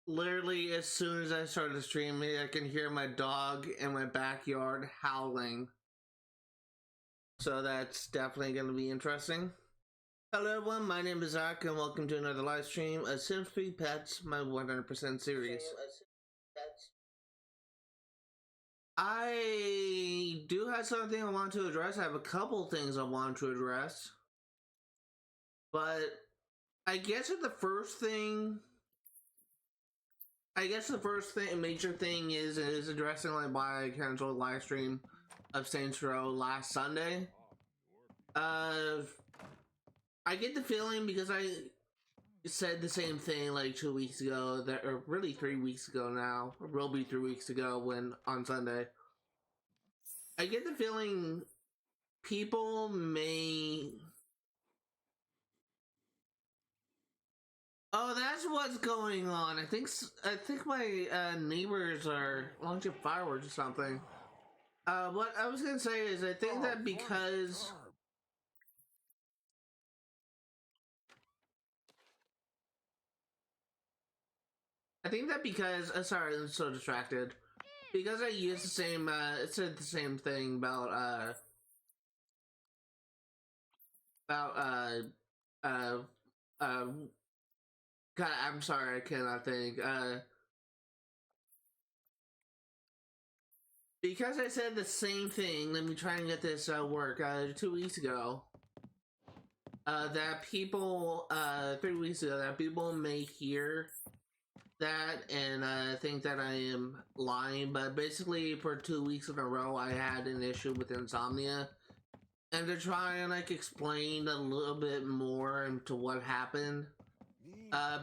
Literally, as soon as I started streaming, I can hear my dog in my backyard howling. So that's definitely going to be interesting. Hello everyone, my name is Zach and welcome to another live stream of Sims 3 Pets, my 100% series. I do have something I want to address. I have a couple things I want to address. But I guess the first thing, major thing is addressing like why I canceled the live stream of Saints Row last Sunday. I get the feeling because I said the same thing like 2 weeks ago, or really 3 weeks ago now, or will be 3 weeks ago when on Sunday. I get the feeling people may. Oh, that's what's going on. I think my neighbors are launching fireworks or something. What I was gonna say is I think that because sorry, I'm so distracted. Because I used the same it said the same thing about uh uh God, I'm sorry, I cannot think. Because I said the same thing, let me try and get this work 2 weeks ago. That people 3 weeks ago that people may hear that and think that I am lying, but basically for 2 weeks in a row I had an issue with insomnia. And to try and like explain a little bit more into what happened,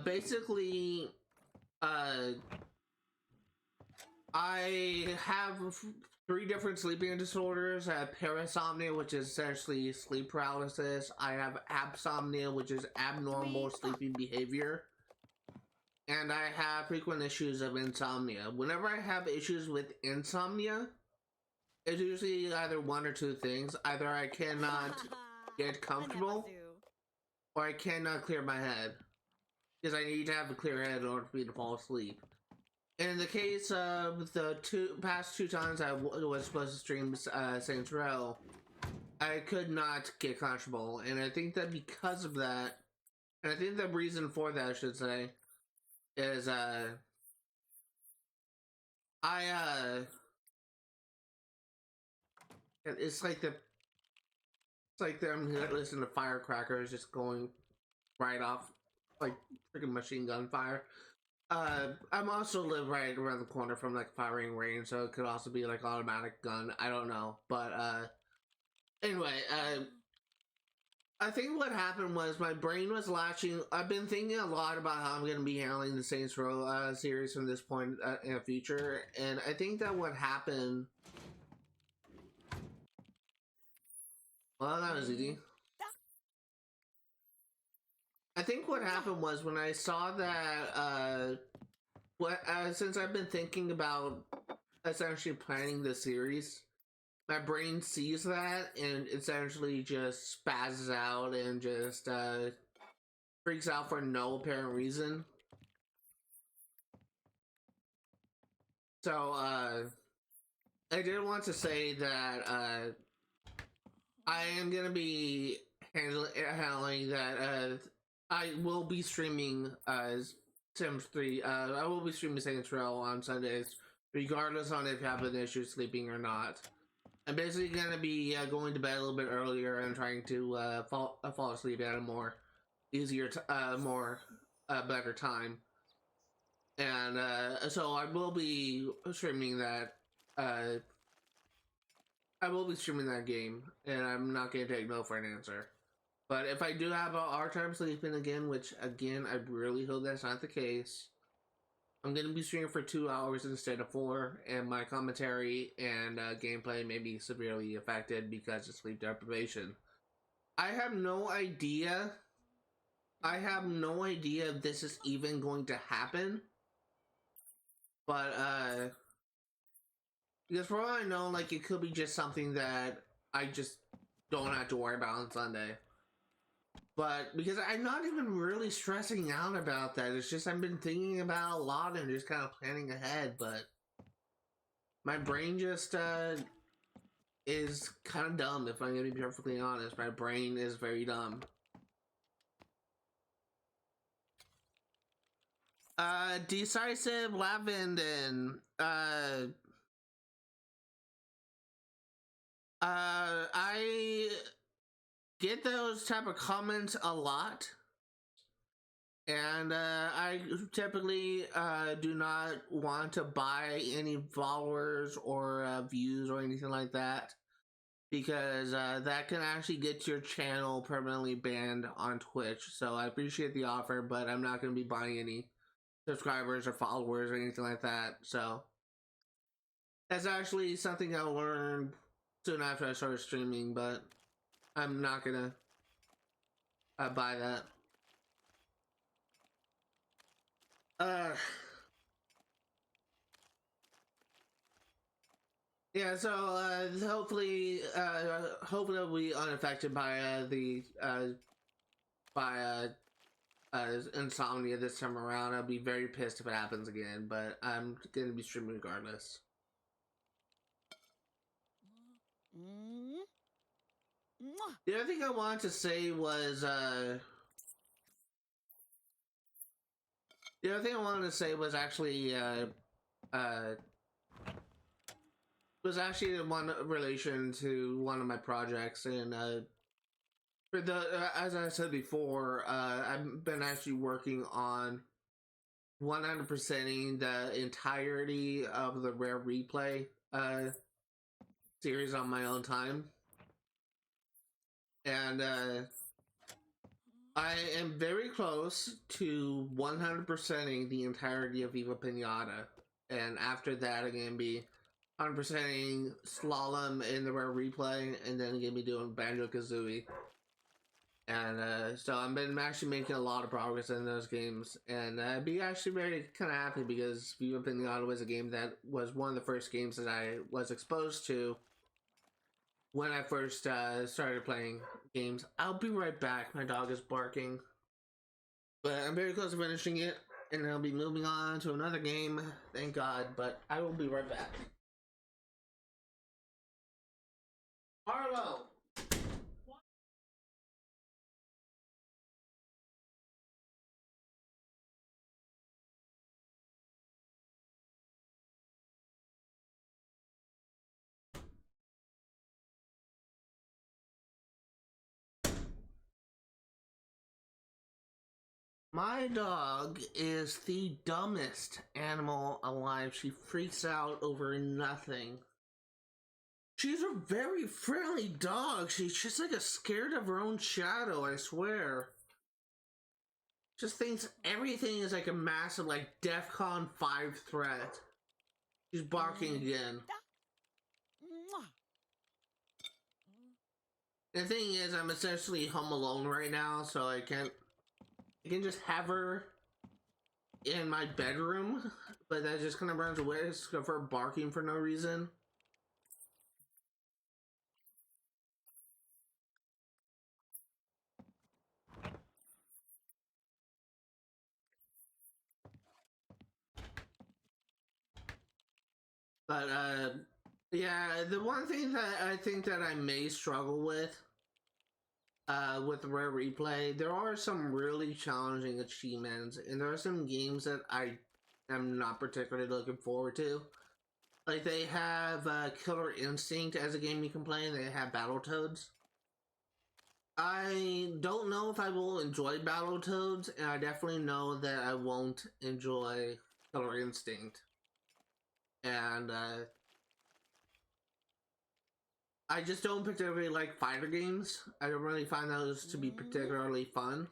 basically, I have 3 different sleeping disorders. I have parasomnia, which is essentially sleep paralysis. I have absomnia, which is abnormal sleeping behavior. And I have frequent issues of insomnia. Whenever I have issues with insomnia, it's usually either one or two things. Either I cannot get comfortable, or I cannot clear my head. Because I need to have a clear head in order for me to fall asleep. In the case of the past two times I was supposed to stream Saints Row, I could not get comfortable. And I think that because of that, and I think the reason for that, I should say, is it's like I'm listening to firecrackers just going right off, like freaking machine gun fire. I'm also live right around the corner from like firing range, so it could also be like automatic gun. I don't know, but anyway, I think what happened was my brain was latching. I've been thinking a lot about how I'm going to be handling the Saints Row series from this point in the future, and I think that what happened. Well, that was easy. I think what happened was when I saw that, since I've been thinking about essentially planning the series, my brain sees that and essentially just spazzes out and just freaks out for no apparent reason. So, I did want to say that I am going to be handling that. I will be streaming Sims 3. I will be streaming Saints Row on Sundays, regardless on if I have an issue sleeping or not. I'm basically going to be going to bed a little bit earlier and trying to fall asleep at a more easier, better time. And so I will be streaming that. I will be streaming that game, and I'm not going to take no for an answer. But if I do have a hard time sleeping again, which again I really hope that's not the case, I'm going to be streaming for 2 hours instead of 4, and my commentary and gameplay may be severely affected because of sleep deprivation. I have no idea. If this is even going to happen. But because for all I know, like it could be just something that I just don't have to worry about on Sunday. But because I'm not even really stressing out about that, it's just I've been thinking about a lot and just kind of planning ahead. But my brain just is kind of dumb. If I'm gonna be perfectly honest, my brain is very dumb. Decisive Lavenden. I get those type of comments a lot, and I typically do not want to buy any followers or views or anything like that, because that can actually get your channel permanently banned on Twitch. So I appreciate the offer, but I'm not going to be buying any subscribers or followers or anything like that. So that's actually something I learned soon after I started streaming, but I'm not gonna buy that. Uh, yeah. So hopefully I'll be unaffected by insomnia this time around. I'll be very pissed if it happens again, but I'm gonna be streaming regardless. The other thing I wanted to say was actually uh, in one relation to one of my projects, and for the as I said before, I've been actually working on 100%ing the entirety of the Rare Replay series on my own time, and I am very close to 100%ing the entirety of Viva Pinata, and after that, I'm gonna be 100%ing Slalom in the Rare Replay, and then gonna be doing Banjo Kazooie. And so I've been actually making a lot of progress in those games, and I'd be actually very kind of happy because Viva Pinata was a game that was one of the first games that I was exposed to when I first started playing games. I'll be right back. My dog is barking, but I'm very close to finishing it, and I'll be moving on to another game. Thank God, but I will be right back. Harlow. My dog is the dumbest animal alive. She freaks out over nothing. She's a very friendly dog. She's just like a scared of her own shadow, I swear. Just thinks everything is like a massive, like, DEFCON 5 threat. She's barking again. The thing is, I'm essentially home alone right now, so I can just have her in my bedroom, but that just kind of runs away of her barking for no reason. But yeah, the one thing that I think that I may struggle with Rare Replay, there are some really challenging achievements, and there are some games that I am not particularly looking forward to. Like, they have Killer Instinct as a game you can play, and they have Battletoads. I don't know if I will enjoy Battletoads, and I definitely know that I won't enjoy Killer Instinct. And I just don't particularly like fighter games. I don't really find those to be particularly fun.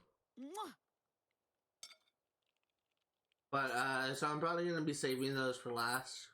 But so I'm probably gonna be saving those for last.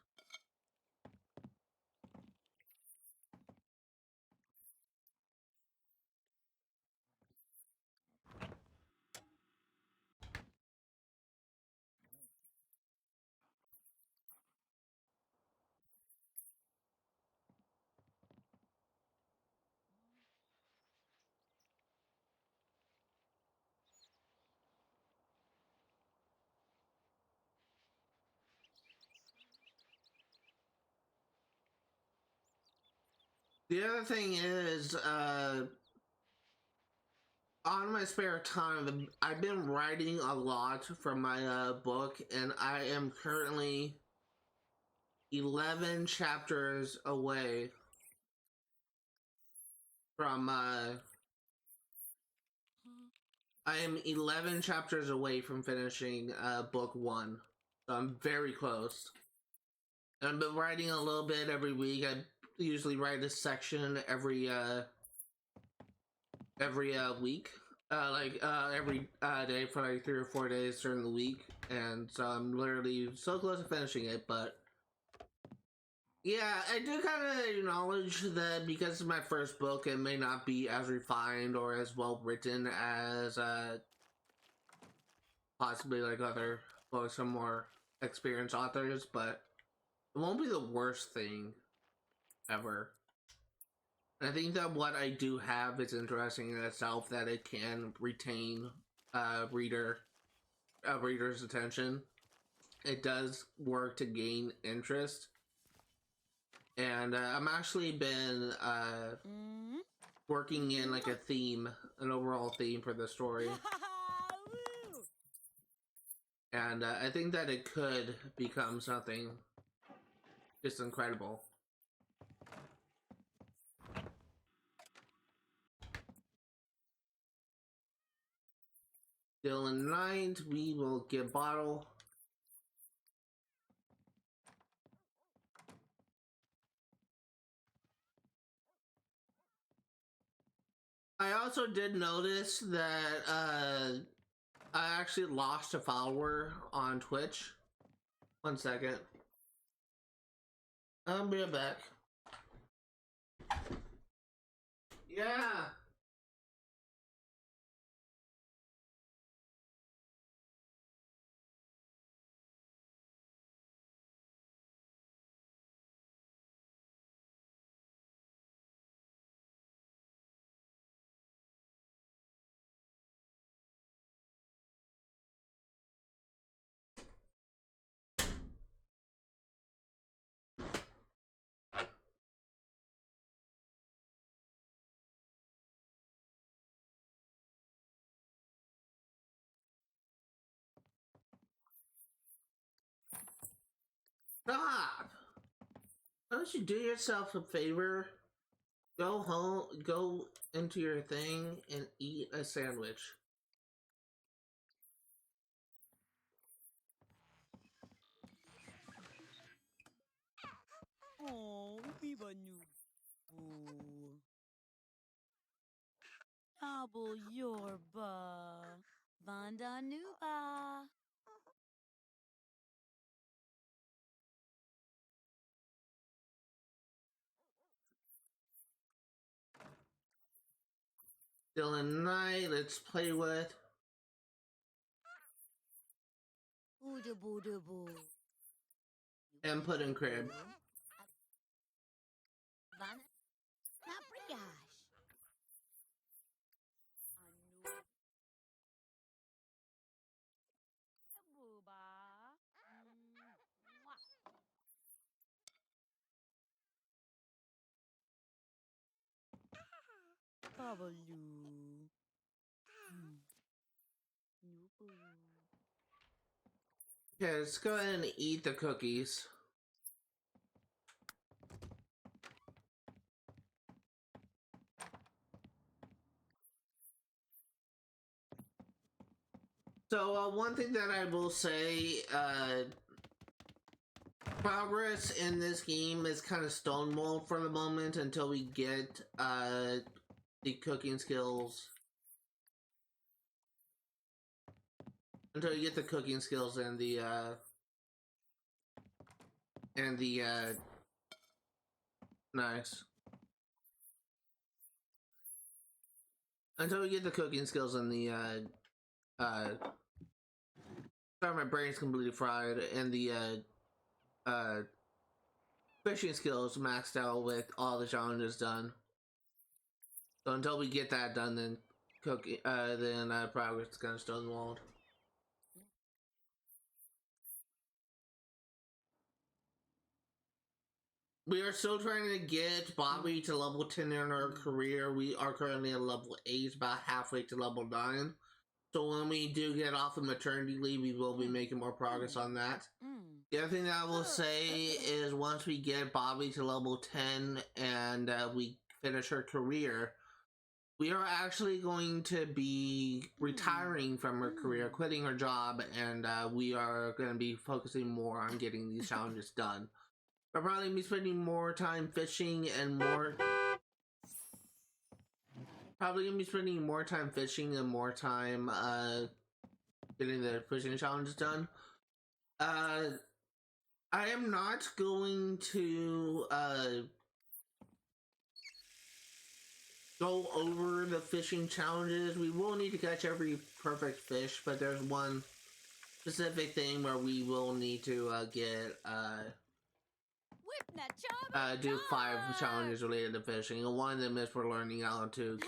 The other thing is, on my spare time, I've been writing a lot for my book, and I am currently 11 chapters away from I am 11 chapters away from finishing book one. So I'm very close. And I've been writing a little bit every week. I usually write a section every week. Every day for like 3 or 4 days during the week. And so I'm literally so close to finishing it, but yeah, I do kind of acknowledge that because it's my first book, it may not be as refined or as well written as possibly like other books from more experienced authors, but it won't be the worst thing ever. And I think that what I do have is interesting in itself, that it can retain reader's attention. It does work to gain interest. And I'm actually been working in like a theme, an overall theme for the story. And I think that it could become something just incredible. Dylan Knight, we will get bottle. I also did notice that I actually lost a follower on Twitch. 1 second. I'll be right back. Yeah. Stop! Why don't you do yourself a favor? Go home, go into your thing and eat a sandwich. Oh, Biba Noob. Oh. Double Yorba. Vanda Nuba. Dylan Knight, let's play with. Ooda booda boo. And put in crib. Vanda Nabriyash. Anu. Booba. Babaloo. Nubu. Okay, let's go ahead and eat the cookies. So, one thing that I will say, progress in this game is kind of stonewalled for the moment until we get, the cooking skills. Until you get the cooking skills and the, nice. Until we get the cooking skills and the, sorry, my brain's completely fried, and the, fishing skills maxed out with all the challenges done. So until we get that done, then cooking, progress is kind of stonewalled. We are still trying to get Bobby to level 10 in our career. We are currently at level 8, about halfway to level 9. So when we do get off of maternity leave, we will be making more progress on that. The other thing that I will say is once we get Bobby to level 10 and we finish her career, we are actually going to be retiring from her career, quitting her job, and we are going to be focusing more on getting these challenges done. I'll probably be spending more time fishing and more... Probably going to be spending more time fishing and more time getting the fishing challenges done. I am not going to go over the fishing challenges. We will need to catch every perfect fish, but there's one specific thing where we will need to do 5 challenges related to fishing. And one of them is for learning how to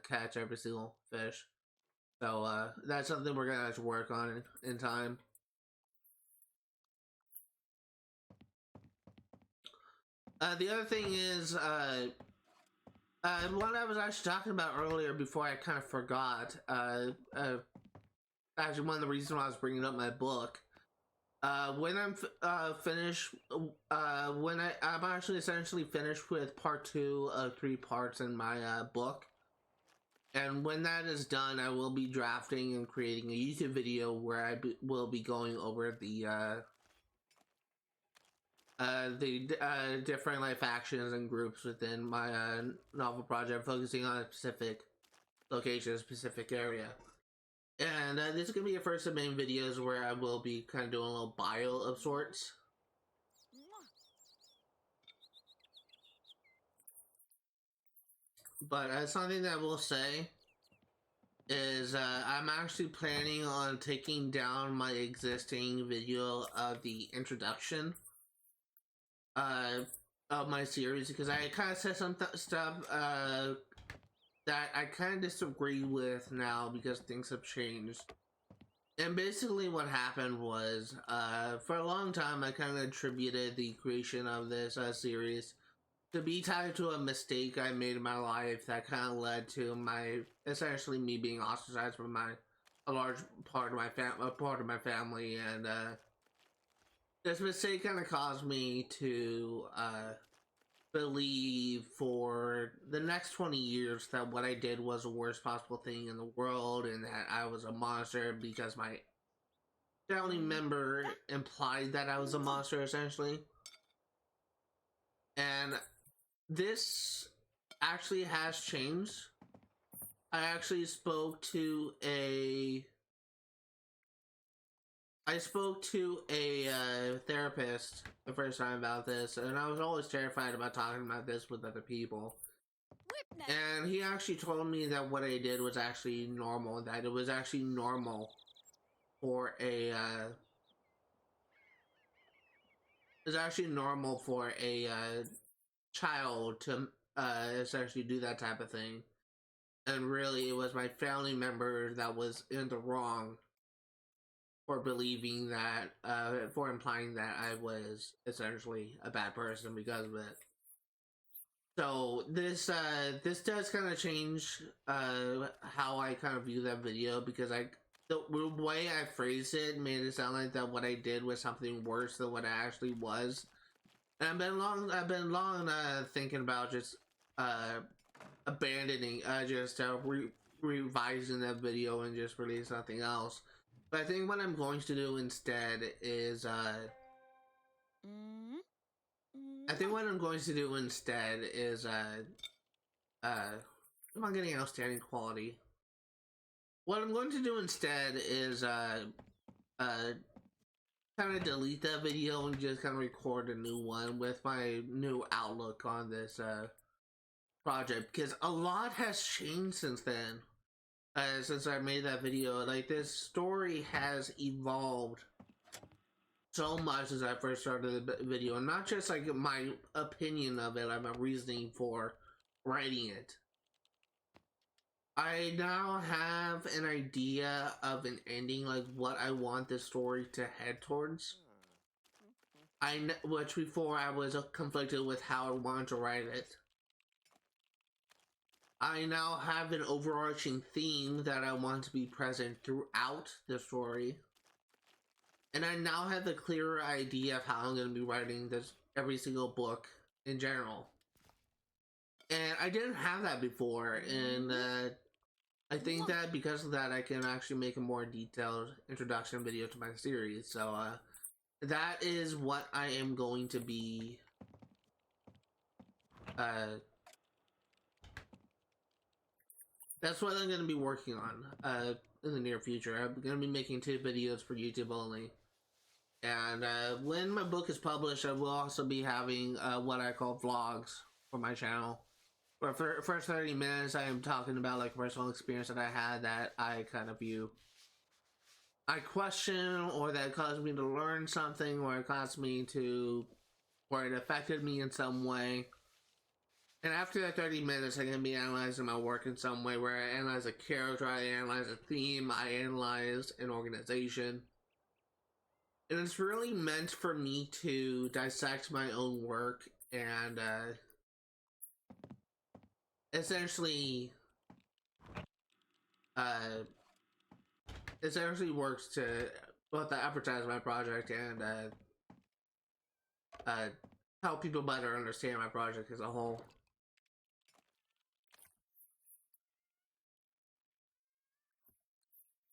catch every single fish. So that's something we're gonna have to work on in time. The other thing is what I was actually talking about earlier before I kind of forgot. Actually, one of the reasons why I was bringing up my book. When I'm finished, when I'm actually essentially finished with part 2 of 3 parts in my book, and when that is done, I will be drafting and creating a YouTube video where I will be going over the different life actions and groups within my novel project, focusing on a specific location, a specific area. And this is going to be the first of many videos where I will be kind of doing a little bio of sorts. But something that I will say is I'm actually planning on taking down my existing video of the introduction of my series, because I kind of said some stuff that I kind of disagree with now because things have changed. And basically what happened was, for a long time I kind of attributed the creation of this series to be tied to a mistake I made in my life that kind of led to my, essentially me being ostracized from a large part of my family, and this mistake kind of caused me to believe for the next 20 years that what I did was the worst possible thing in the world, and that I was a monster because my family member implied that I was a monster, essentially. And this actually has changed. I actually spoke to a therapist the first time about this, and I was always terrified about talking about this with other people. And he actually told me that what I did was actually normal, that it was actually normal for a child to essentially do that type of thing. And really, it was my family member that was in the wrong for believing that, for implying that I was essentially a bad person because of it. So this does kind of change how I kind of view that video, because the way I phrased it made it sound like that what I did was something worse than what it actually was. And I've been long thinking about just abandoning, revising that video and just releasing something else. But I think what I'm going to do instead is I'm not getting outstanding quality. What I'm going to do instead is kind of delete that video and just kind of record a new one with my new outlook on this project, because a lot has changed since then. Since I made that video, like, this story has evolved so much since I first started the video, and not just like my opinion of it, like my reasoning for writing it. I now have an idea of an ending, like what I want this story to head towards. which before I was conflicted with how I wanted to write it. I now have an overarching theme that I want to be present throughout the story. And I now have a clearer idea of how I'm going to be writing this every single book in general. And I didn't have that before, and I think that because of that, I can actually make a more detailed introduction video to my series. So that is what I am going to be that's what I'm going to be working on in the near future. I'm going to be making 2 videos for YouTube only. And when my book is published, I will also be having what I call vlogs for my channel. For the first 30 minutes, I am talking about like personal experience that I had that I kind of view. I question, or that caused me to learn something, or it caused me to, or it affected me in some way. And after that 30 minutes, I'm going to be analyzing my work in some way, where I analyze a character, I analyze a theme, I analyze an organization. And it's really meant for me to dissect my own work and essentially works to both advertise my project and help people better understand my project as a whole.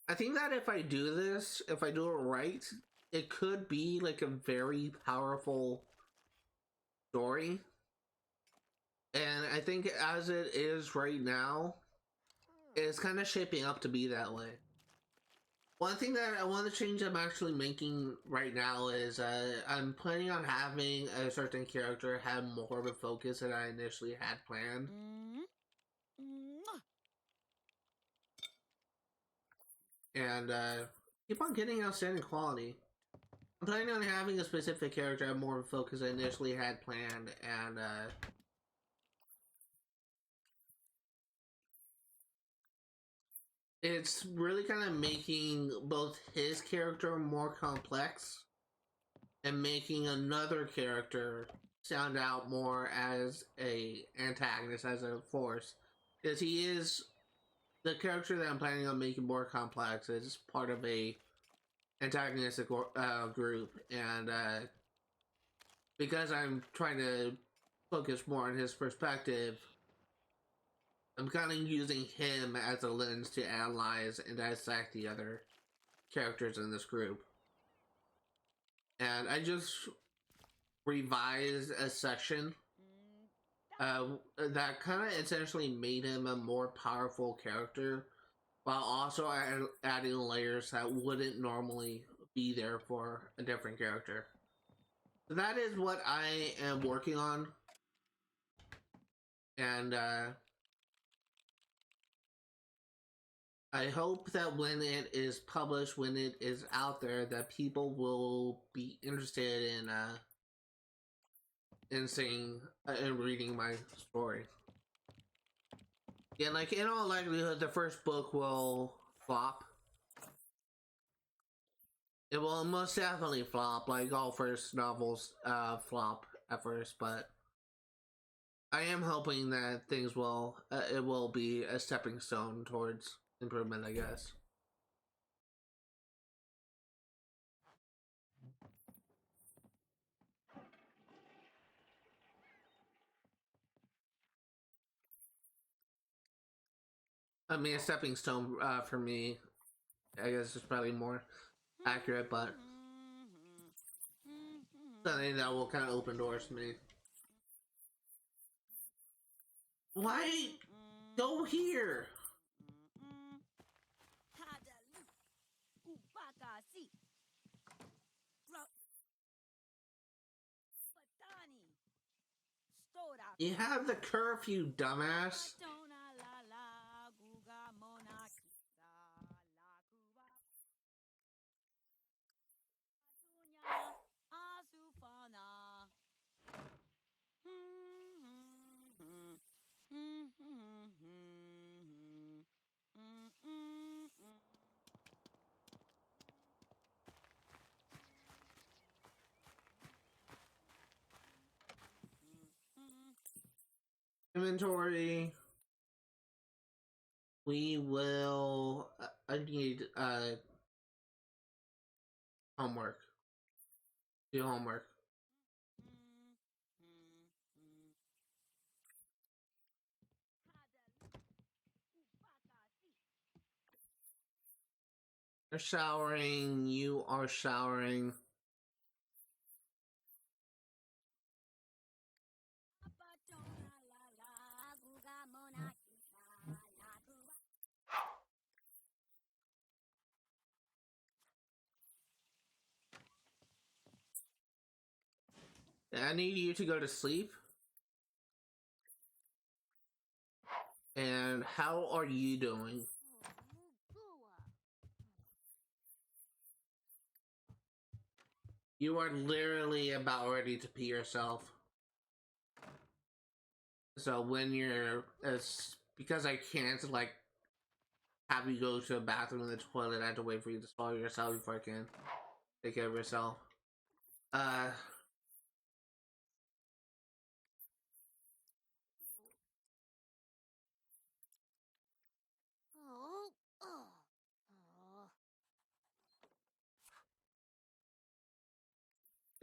I think that if I do this, if I do it right, it could be like a very powerful story. And I think as it is right now, it's kind of shaping up to be that way. One thing that I want to change I'm actually making right now is I'm planning on having a certain character have more of a focus than I initially had planned. And keep on getting outstanding quality. I'm planning on having a specific character have more of a focus than I initially had planned, and it's really kind of making both his character more complex and making another character sound out more as a antagonist, as a force, because he is the character that I'm planning on making more complex is part of a antagonistic group, and because I'm trying to focus more on his perspective, I'm kind of using him as a lens to analyze and dissect the other characters in this group. And I just revised a section that kind of essentially made him a more powerful character, while also adding layers that wouldn't normally be there for a different character. So that is what I am working on, and I hope that when it is published, when it is out there, that people will be interested in seeing and reading my story. Yeah, like in all likelihood, the first book will flop. It will most definitely flop, like all first novels flop at first, but I am hoping that things will, it will be a stepping stone towards improvement, I guess. I mean, a stepping stone for me, I guess, is probably more accurate, but something that will kind of open doors to me. Why? Go here! You have the curfew, dumbass. Inventory. We will. I need homework. Do homework. You're showering. You are showering. I need you to go to sleep. And how are you doing? You are literally about ready to pee yourself. So when you're, as because I can't like have you go to the bathroom and the toilet, I have to wait for you to swallow yourself before I can take care of yourself. Uh,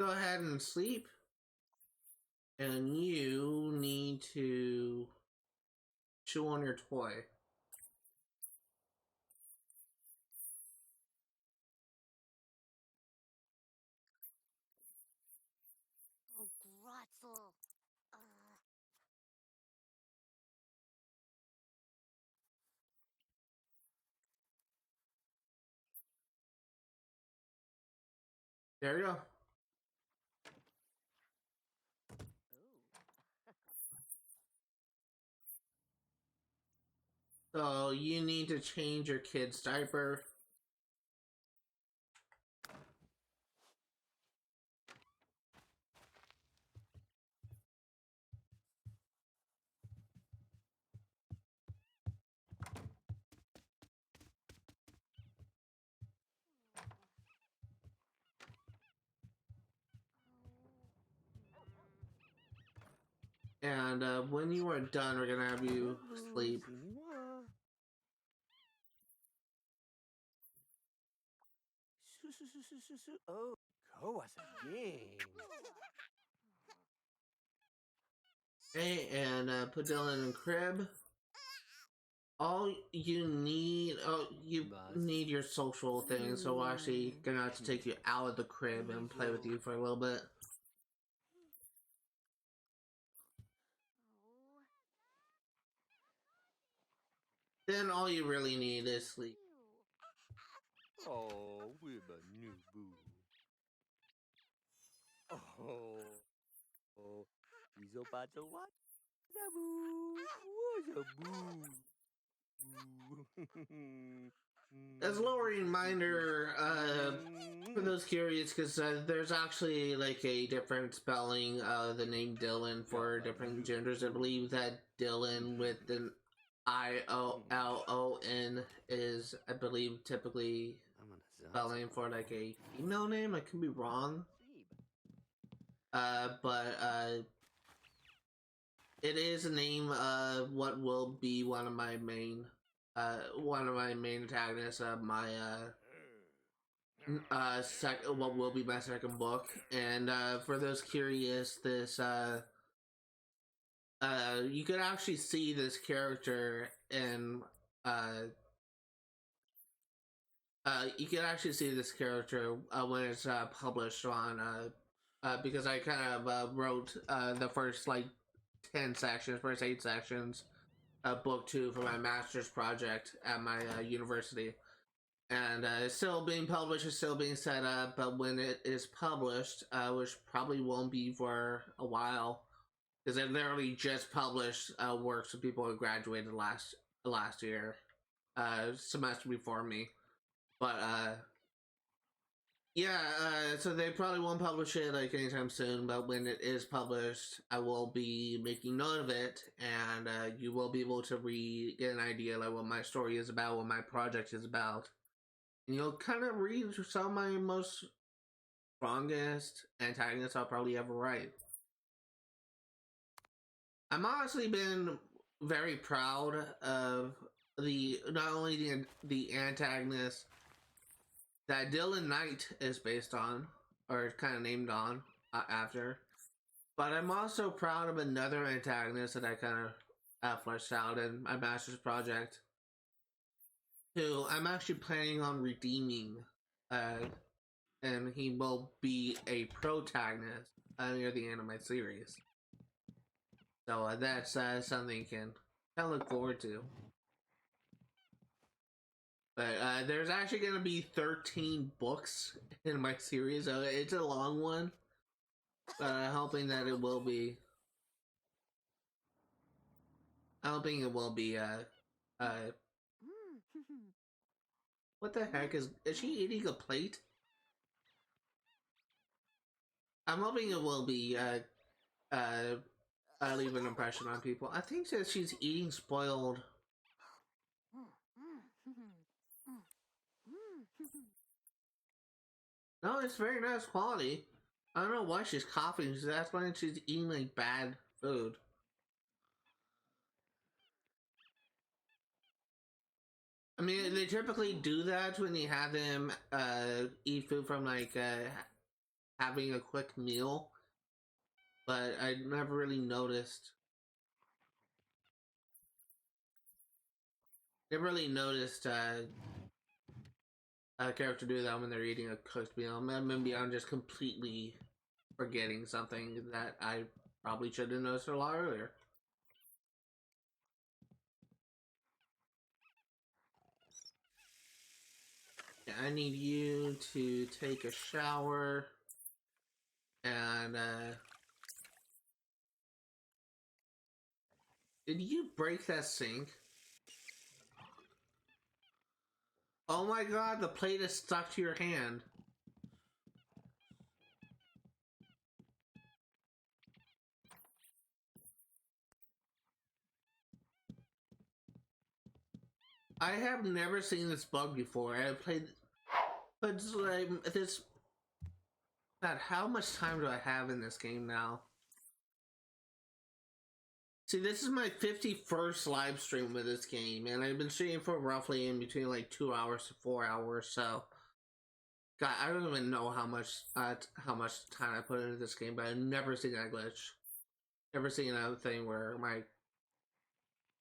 go ahead and sleep. And you need to chew on your toy. There you go. So you need to change your kid's diaper. And when you are done, we're gonna have you sleep. Oh, go as a game. Okay, and put Dylan in crib. All you need, oh, you need your social thing, so we're actually gonna have to take you out of the crib and play with you for a little bit. Then all you really need is sleep. Oh, with a new boo. Oh, he's about to what? Boo. What's a boo? As a little reminder, for those curious, because there's actually like a different spelling of the name Dylan for different genders. I believe that Dylan with an IOLON is, I believe, typically spelling for like a female name. I could be wrong. But it is a name of what will be one of my main antagonists of my what will be my second book. And for those curious, this you could actually see this character in you can actually see this character when it's published on because I kind of wrote the first like 10 sections, first 8 sections of book 2 for my master's project at my university. And it's still being published, it's still being set up, but when it is published, which probably won't be for a while, because it literally just published works of people who graduated last year, semester before me. But yeah, so they probably won't publish it like anytime soon, but when it is published, I will be making note of it, and you will be able to get an idea like what my story is about, what my project is about. And you'll kind of read some of my most strongest antagonists I'll probably ever write. I'm honestly been very proud of the not only the antagonist that Dylan Knight is based on, or kind of named on after, but I'm also proud of another antagonist that I kind of fleshed out in my master's project, who I'm actually planning on redeeming, uh, and he will be a protagonist near the end of my series. So that's something you can kind of look forward to. But there's actually going to be 13 books in my series. So it's a long one, but I'm hoping that it will be. I'm hoping it will be. What the heck is she eating a plate? I'm hoping it will be. Leave an impression on people. I think that she's eating spoiled. No, it's very nice quality. I don't know why she's coughing. That's why she's eating like bad food. I mean, they typically do that when you have them eat food from like having a quick meal, but I never really noticed. Never really noticed a character do that when they're eating a cooked meal. Maybe I'm just completely forgetting something that I probably should have noticed a lot earlier. Yeah, I need you to take a shower and did you break that sink? Oh my god, the plate is stuck to your hand. I have never seen this bug before. I played, but like, this. God, how much time do I have in this game now? See, this is my 51st live stream with this game, and I've been streaming for roughly in between like 2 hours to 4 hours. So, God, I don't even know how much time I put into this game, but I've never seen that glitch. Never seen a thing where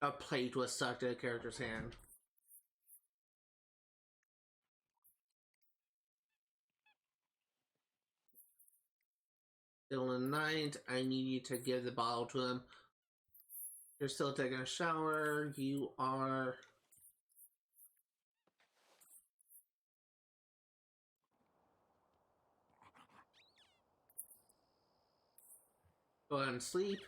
a plate was stuck to a character's hand. Dylan Knight, I need you to give the bottle to him. You're still taking a shower. You are. Go ahead and sleep.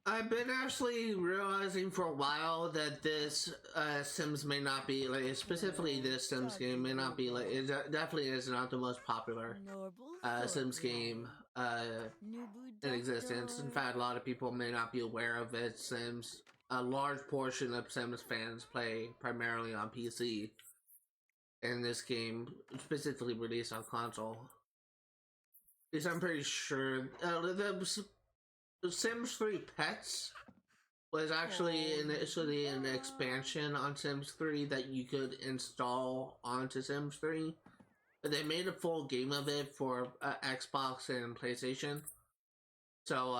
I've been actually realizing for a while that this Sims may not be like, specifically this Sims game may not be like, it definitely is not the most popular Sims game in existence. In fact, a lot of people may not be aware of it since a large portion of Sims fans play primarily on PC, and this game specifically released on console. Because I'm pretty sure the Sims 3 Pets was actually initially an expansion on Sims 3 that you could install onto Sims 3. But they made a full game of it for Xbox and PlayStation. So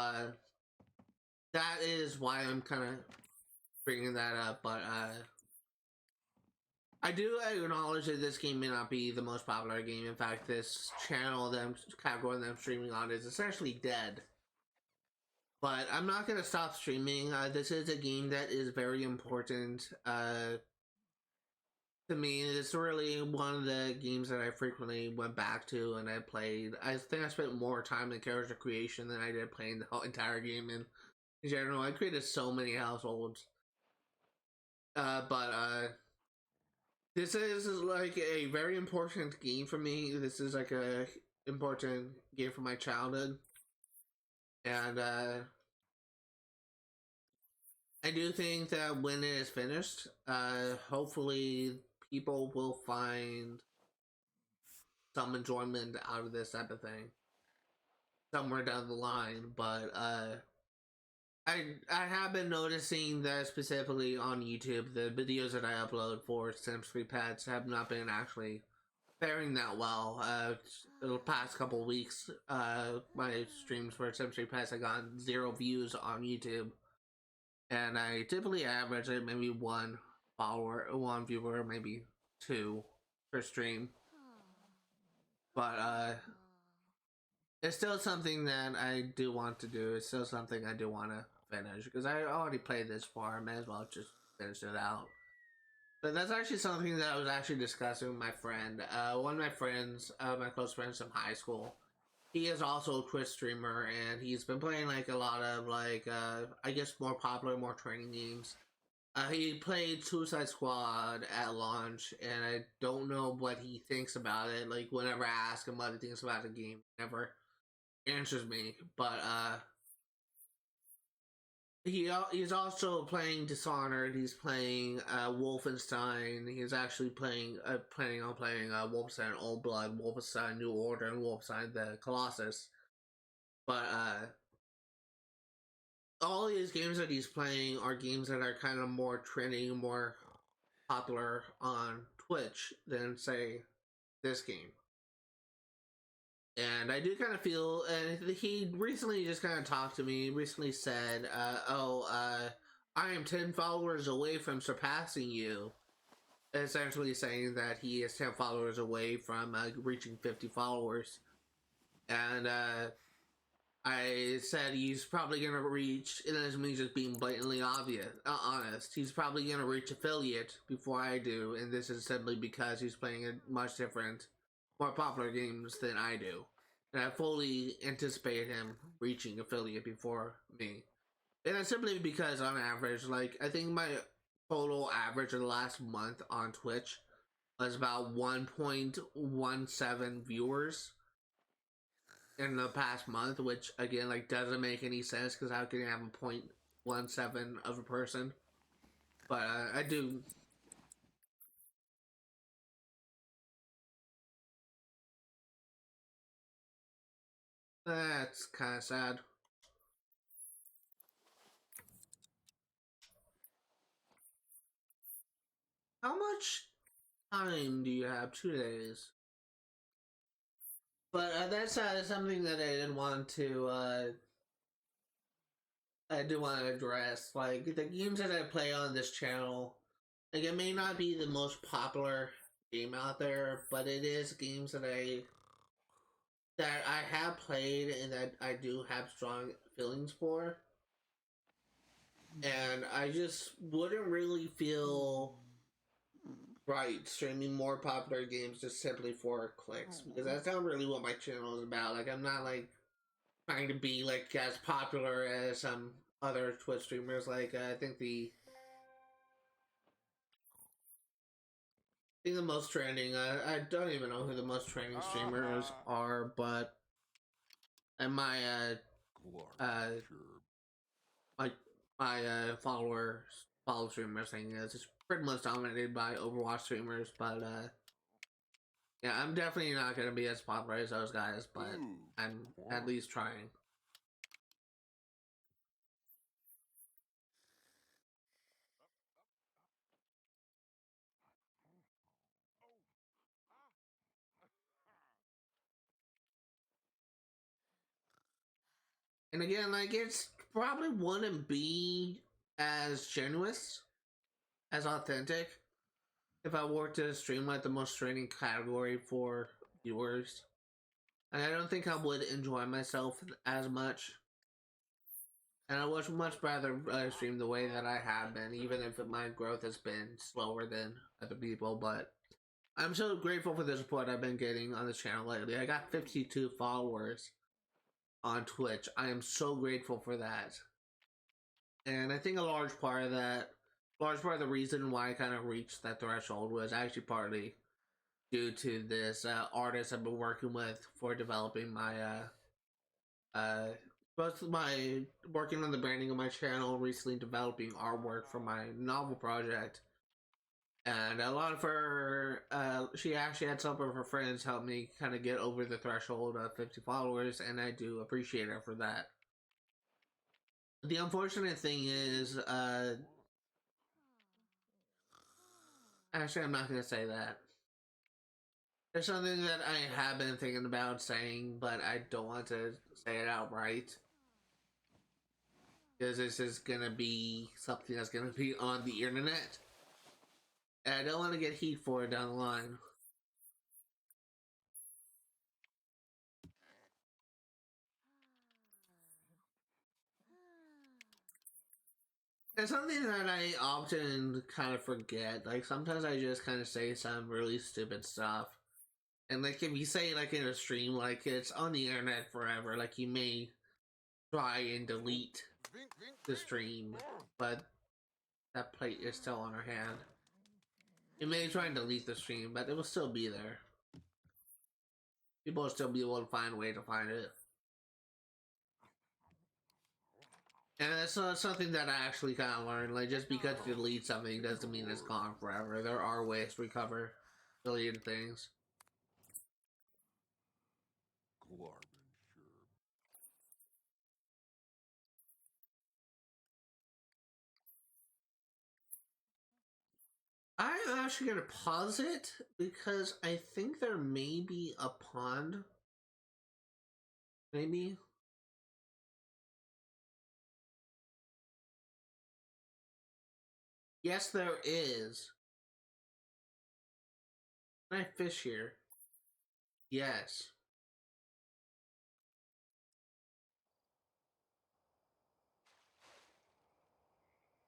that is why I'm kind of bringing that up. But I do acknowledge that this game may not be the most popular game. In fact, this channel that I'm category that I'm streaming on is essentially dead. But I'm not going to stop streaming. This is a game that is very important to me. It's really one of the games that I frequently went back to and I played. I think I spent more time in character creation than I did playing the whole entire game in general. I created so many households. But This is like a very important game for me. This is like a important game for my childhood, and I do think that when it is finished, hopefully people will find some enjoyment out of this type of thing somewhere down the line. But I have been noticing that specifically on YouTube, the videos that I upload for Sims 3 Pets have not been actually faring that well. The past couple of weeks, my streams for Sims 3 Pets have gotten 0 views on YouTube, and I typically average maybe one follower, one viewer, maybe 2 per stream. But it's still something that I do want to do. It's still something I do want to finish because I already played this far. I may as well just finish it out. But that's actually something that I was actually discussing with my friend. One of my friends, my close friends from high school, he is also a Twitch streamer, and he's been playing like a lot of like I guess more popular, more training games. He played Suicide Squad at launch, and I don't know what he thinks about it. Like whenever I ask him what he thinks about the game, he never answers me. But he's also playing Dishonored. He's playing Wolfenstein. He's actually playing planning on playing Wolfenstein Old Blood, Wolfenstein New Order, and Wolfenstein the Colossus. But all these games that he's playing are games that are kind of more trending, more popular on Twitch than say this game. And I do kind of feel, and he recently just kind of talked to me. He recently said, I am 10 followers away from surpassing you. Essentially saying that he is 10 followers away from reaching 50 followers. And I said he's probably going to reach, and that's me just being blatantly obvious, honest, he's probably going to reach affiliate before I do. And this is simply because he's playing a much different, more popular games than I do. And I fully anticipate him reaching affiliate before me. And it's simply because on average, like, I think my total average of the last month on Twitch was about 1.17 viewers in the past month, which again, like, doesn't make any sense because how can you have a 0.17 of a person? But I do. That's kind of sad. How much time do you have? 2 days. But that's something that I did want to address. Like the games that I play on this channel, like it may not be the most popular game out there, but it is games that I have played and that I do have strong feelings for. And I just wouldn't really feel right streaming more popular games just simply for clicks, because that's not really what my channel is about. Like I'm not like trying to be like as popular as some other Twitch streamers. Like I think the most trending. I don't even know who the most trending streamers are, but and my my follow streamer thing is it's pretty much dominated by Overwatch streamers. But yeah, I'm definitely not gonna be as popular as those guys, but I'm at least trying. And again, like it's probably wouldn't be as genuine, as authentic if I were to stream like the most trending category for viewers. And I don't think I would enjoy myself as much. And I would much rather stream the way that I have been, even if my growth has been slower than other people. But I'm so grateful for the support I've been getting on the channel lately. I got 52 followers on Twitch. I am so grateful for that. And I think a large part of that large part of the reason why I kind of reached that threshold was actually partly due to this artist I've been working with for developing my uh both my working on the branding of my channel, recently developing artwork for my novel project. And a lot of her, she actually had some of her friends help me kind of get over the threshold of 50 followers, and I do appreciate her for that. The unfortunate thing is, actually, I'm not going to say that. There's something that I have been thinking about saying, but I don't want to say it outright. Because this is going to be something that's going to be on the internet. And I don't want to get heat for it down the line. It's something that I often kind of forget. Like, sometimes I just kind of say some really stupid stuff. And, like, if you say, like, in a stream, like, it's on the internet forever. Like, you may try and delete the stream, but that plate is still on her hand. You may try and delete the stream, but it will still be there. People will still be able to find a way to find it. And that's something that I actually kind of learned. Like, just because you delete something doesn't mean it's gone forever. There are ways to recover deleted things. I'm actually going to pause it because I think there may be a pond. Maybe. Yes, there is. Can I fish here? Yes.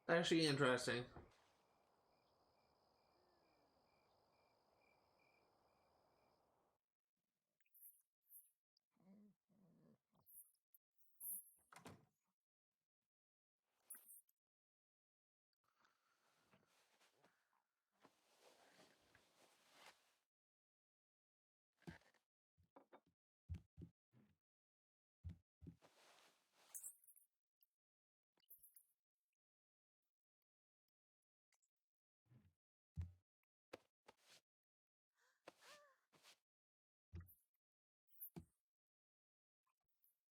Actually interesting.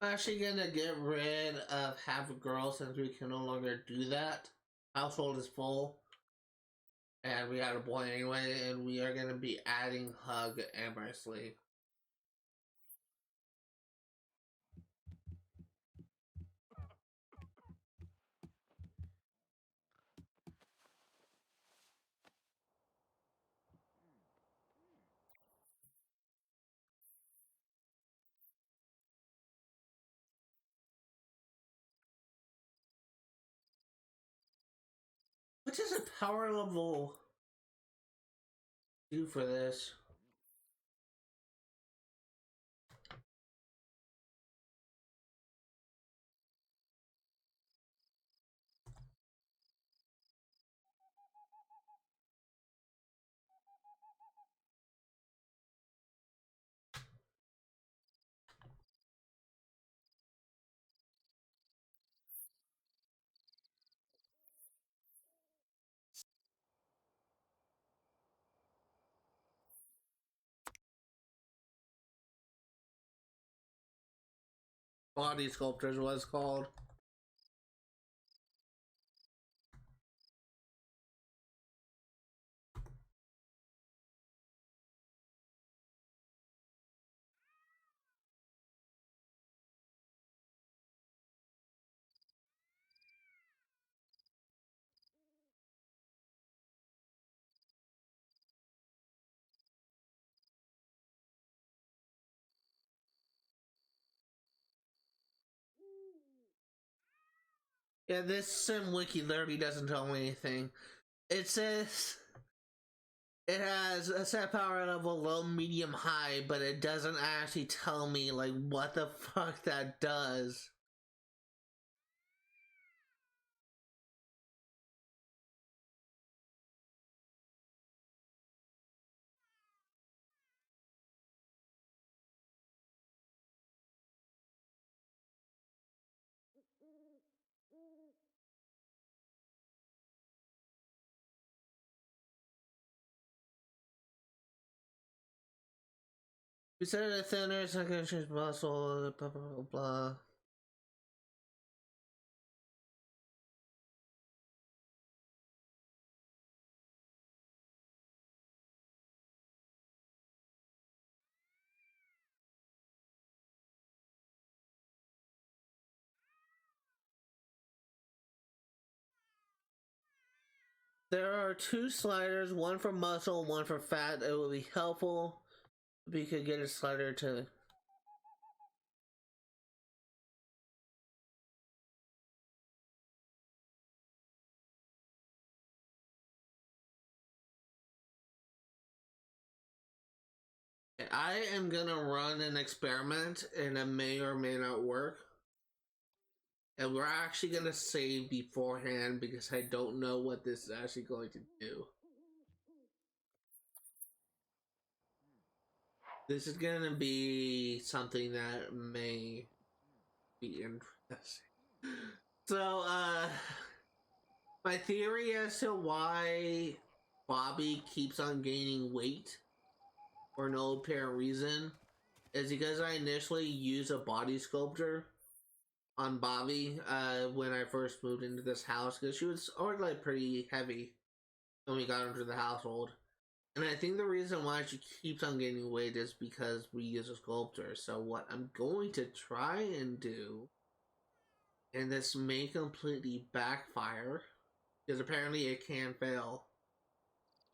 I'm actually gonna get rid of half a girl since we can no longer do that. Household is full. And we had a boy anyway, and we are gonna be adding Hug amorously. What does a power level do for this? Body sculptors was called. Yeah, this sim wiki literally doesn't tell me anything. It says it has a set power level low, medium, high, but it doesn't actually tell me like what the fuck that does. We said a thinner, second change muscle, blah blah blah blah. There are two sliders, one for muscle, one for fat. It would be helpful if we could get a slider to. I am gonna run an experiment and it may or may not work. And we're actually gonna save beforehand because I don't know what this is actually going to do. This is gonna be something that may be interesting. So, my theory as to why Bobby keeps on gaining weight for no apparent reason is because I initially used a body sculptor on Bobby when I first moved into this house because she was already like pretty heavy when we got into the household. And I think the reason why she keeps on gaining weight is because we use a sculptor. So what I'm going to try and do, and this may completely backfire, because apparently it can fail,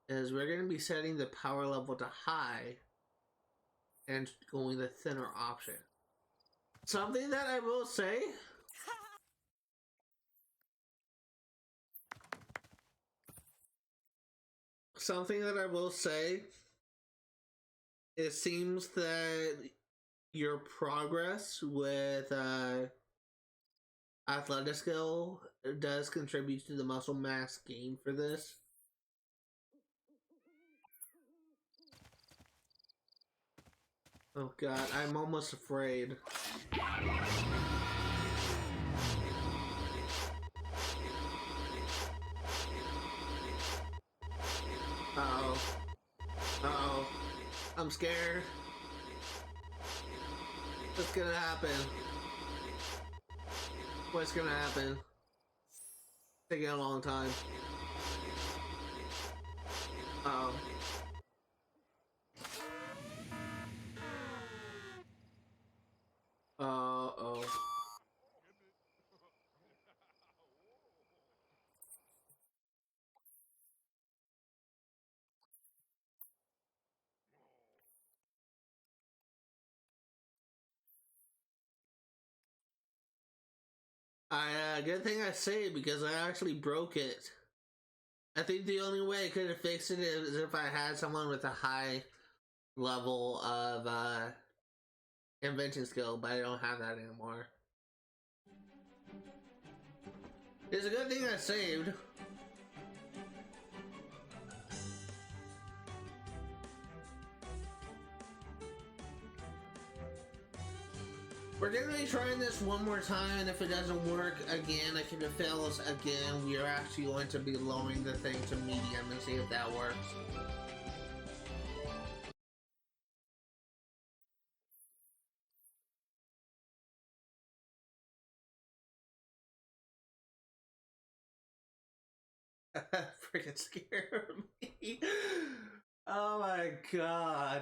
is we're going to be setting the power level to high and going the thinner option. Something that I will say, it seems that your progress with athletic skill does contribute to the muscle mass gain for this. Oh god, I'm almost afraid. Uh-oh. Uh-oh. I'm scared. What's gonna happen? What's gonna happen? Taking a long time. Uh-oh. Uh-oh. Good thing I saved because I actually broke it. I think the only way I could have fixed it is if I had someone with a high level of invention skill, but I don't have that anymore. It's a good thing I saved. We're gonna be trying this one more time, and if it doesn't work again, if it fails again, we are actually going to be lowering the thing to medium and see if that works. Freaking scared me. Oh my god.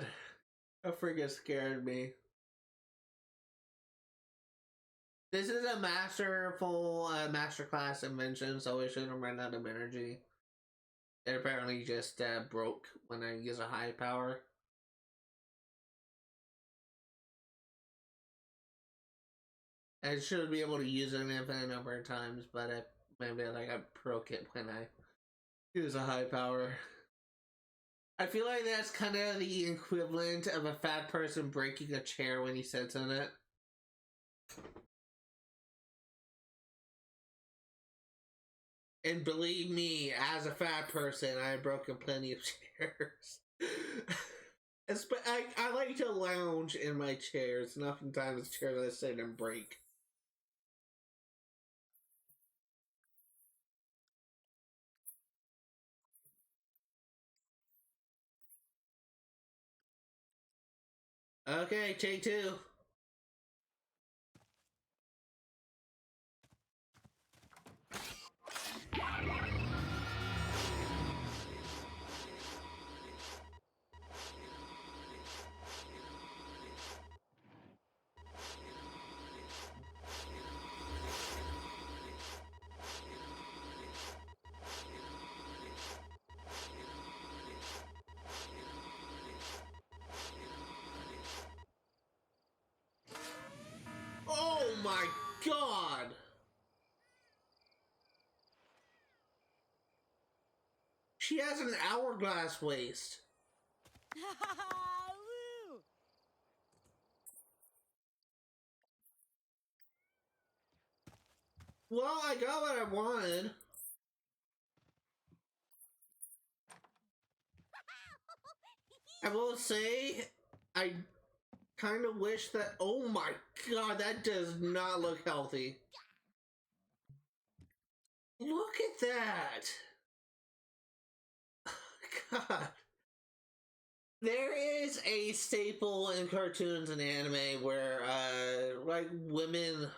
That freaking scared me. This is a masterful masterclass invention, so it shouldn't run out of energy. It apparently just broke when I use a high power. I should be able to use it an infinite number of times, but maybe like I broke it when I use a high power. I feel like that's kind of the equivalent of a fat person breaking a chair when he sits in it. And believe me, as a fat person, I've broken plenty of chairs. I like to lounge in my chairs, and oftentimes chairs I sit and break. Okay, take two. Oh my god! She has an hourglass waist. Woo! Well, I got what I wanted. I will say, I kind of wish that. Oh my god, that does not look healthy. Look at that! God. There is a staple in cartoons and anime where, like, women,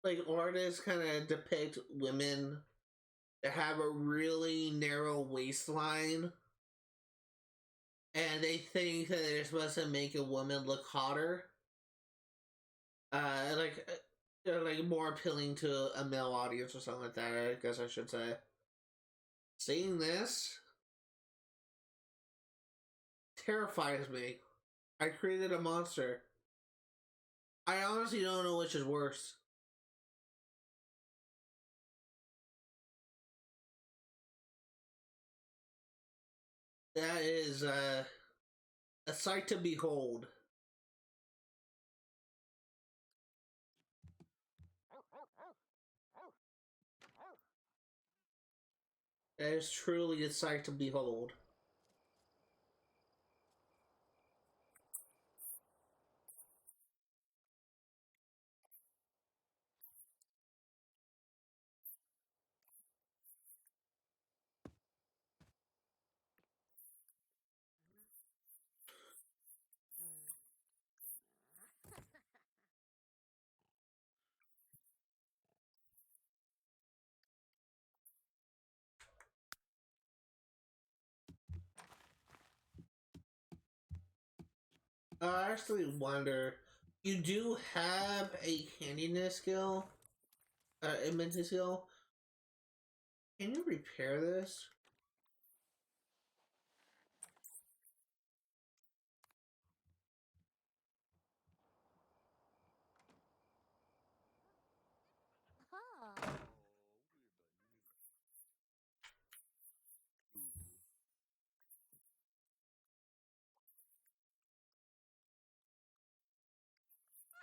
like, artists kind of depict women that have a really narrow waistline, and they think that they're supposed to make a woman look hotter. Like more appealing to a male audience or something like that, I guess I should say. Seeing this terrifies me. I created a monster. I honestly don't know which is worse. That is a sight to behold. That is truly a sight to behold. I actually wonder, you do have a handiness skill, inventory skill. Can you repair this? Huh.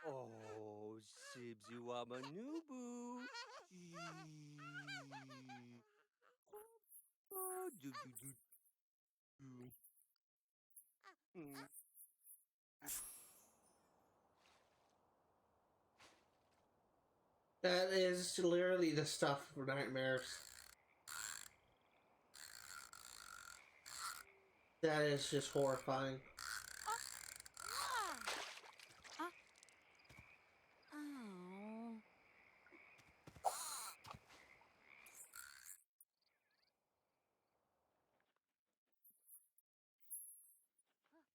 Oh, Sibsy Wamanubu. Oh, do do do do. Mm. That is literally the stuff for nightmares. That is just horrifying. Oh.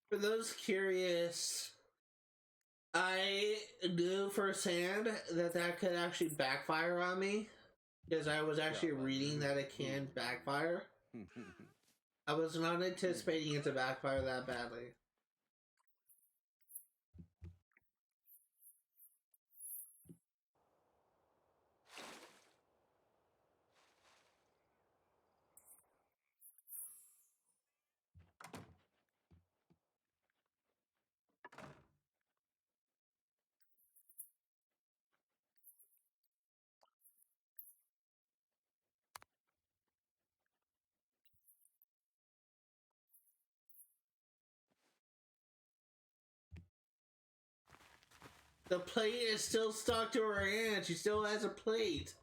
For those curious, I knew firsthand that that could actually backfire on me because I was actually reading that it can backfire. I was not anticipating it to backfire that badly. The plate is still stuck to her hand. She still has a plate.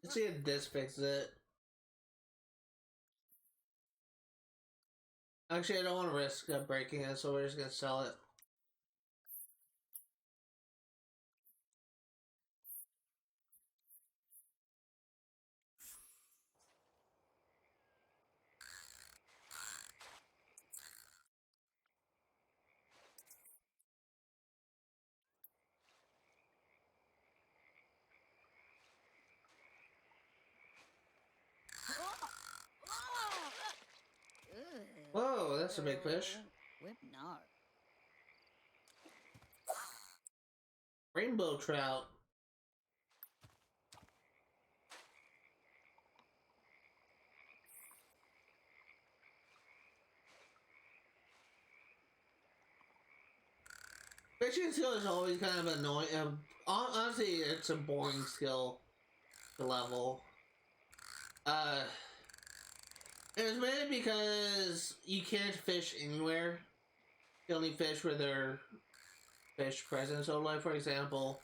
Let's see if this fixes it. Actually, I don't want to risk breaking it, so we're just gonna sell it. Whoa, that's a big fish. Whip no. Rainbow trout. Fishing skill is always kind of annoying. Honestly, it's a boring skill to level. It's mainly because you can't fish anywhere. You only fish where there are fish present. So, like for example,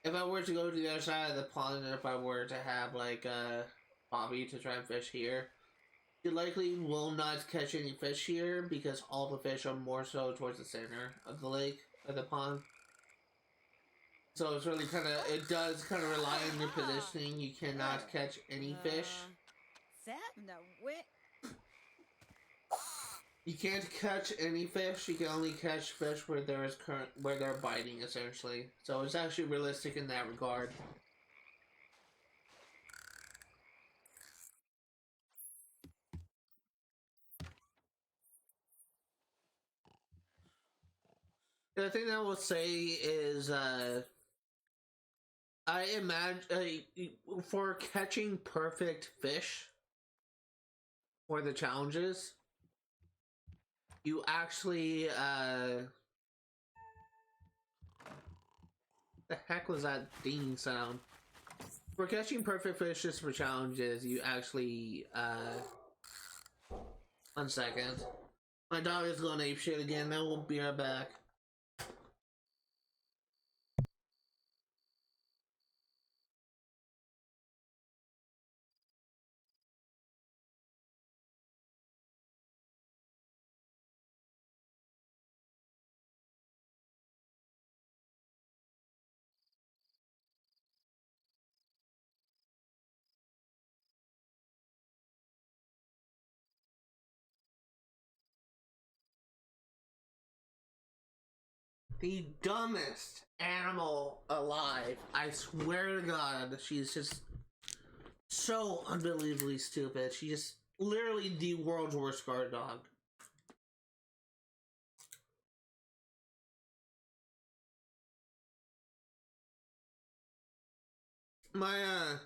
if I were to go to the other side of the pond, and if I were to have like Bobby to try and fish here, you likely will not catch any fish here because all the fish are more so towards the center of the lake, of the pond. So it's really kind of, it does kind of rely on your positioning. You cannot catch any fish. You can't catch any fish. You can only catch fish where there is where they're biting, essentially. So it's actually realistic in that regard. The thing I will say is, I imagine for catching perfect fish for the challenges, you actually, the heck was that ding sound? For catching perfect fishes for challenges, you actually, 1 second. My dog is going ape shit again, then we'll be right back. The dumbest animal alive. I swear to God, she's just so unbelievably stupid. She's just literally the world's worst guard dog. My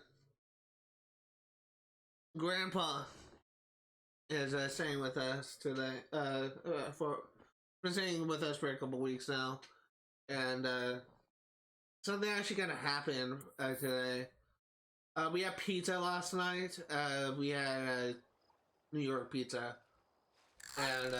grandpa is staying with us today. For been staying with us for a couple weeks now, and something actually kind of happened today. We had pizza last night. We had New York pizza, and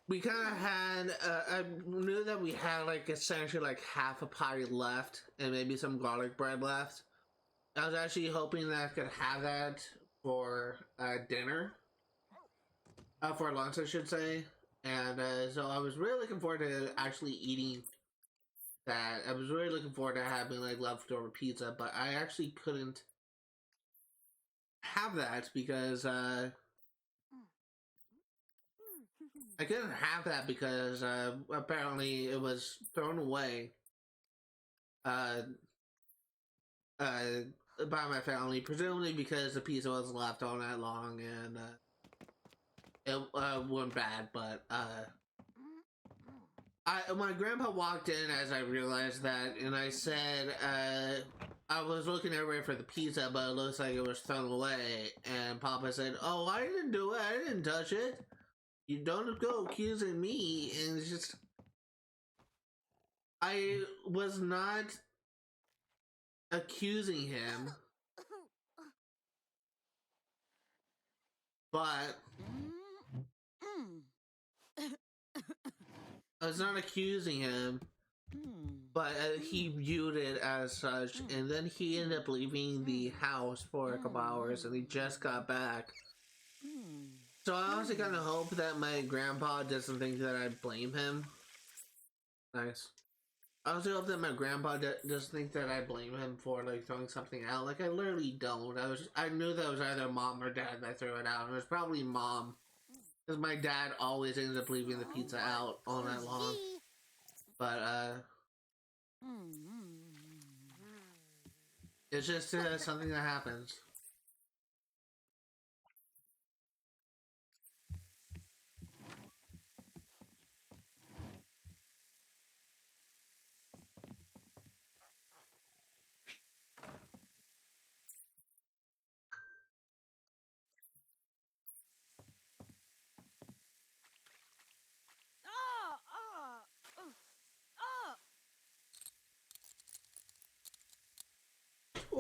we kind of had. I knew that we had like essentially like half a pie left, and maybe some garlic bread left. I was actually hoping that I could have that for dinner, for lunch, I should say. And so I was really looking forward to actually eating that. I was really looking forward to having like leftover pizza, but I actually couldn't have that because I couldn't have that because apparently it was thrown away uh, by my family, presumably because the pizza wasn't left all night long and it went bad. But my grandpa walked in as I realized that, and I said, I was looking everywhere for the pizza, but it looks like it was thrown away. And Papa said, "Oh, I didn't do it. I didn't touch it. You don't go accusing me." And it's just, I was not accusing him, but I was not accusing him. but he viewed it as such, and then he ended up leaving the house for a couple hours, and he just got back. So I honestly kind of hope that my grandpa doesn't think that I blame him. Nice. I also hope that my grandpa doesn't think that I blame him for like throwing something out. Like I literally don't. I knew that it was either mom or dad that threw it out, and it was probably mom, because my dad always ends up leaving the pizza out all night long. But it's just something that happens.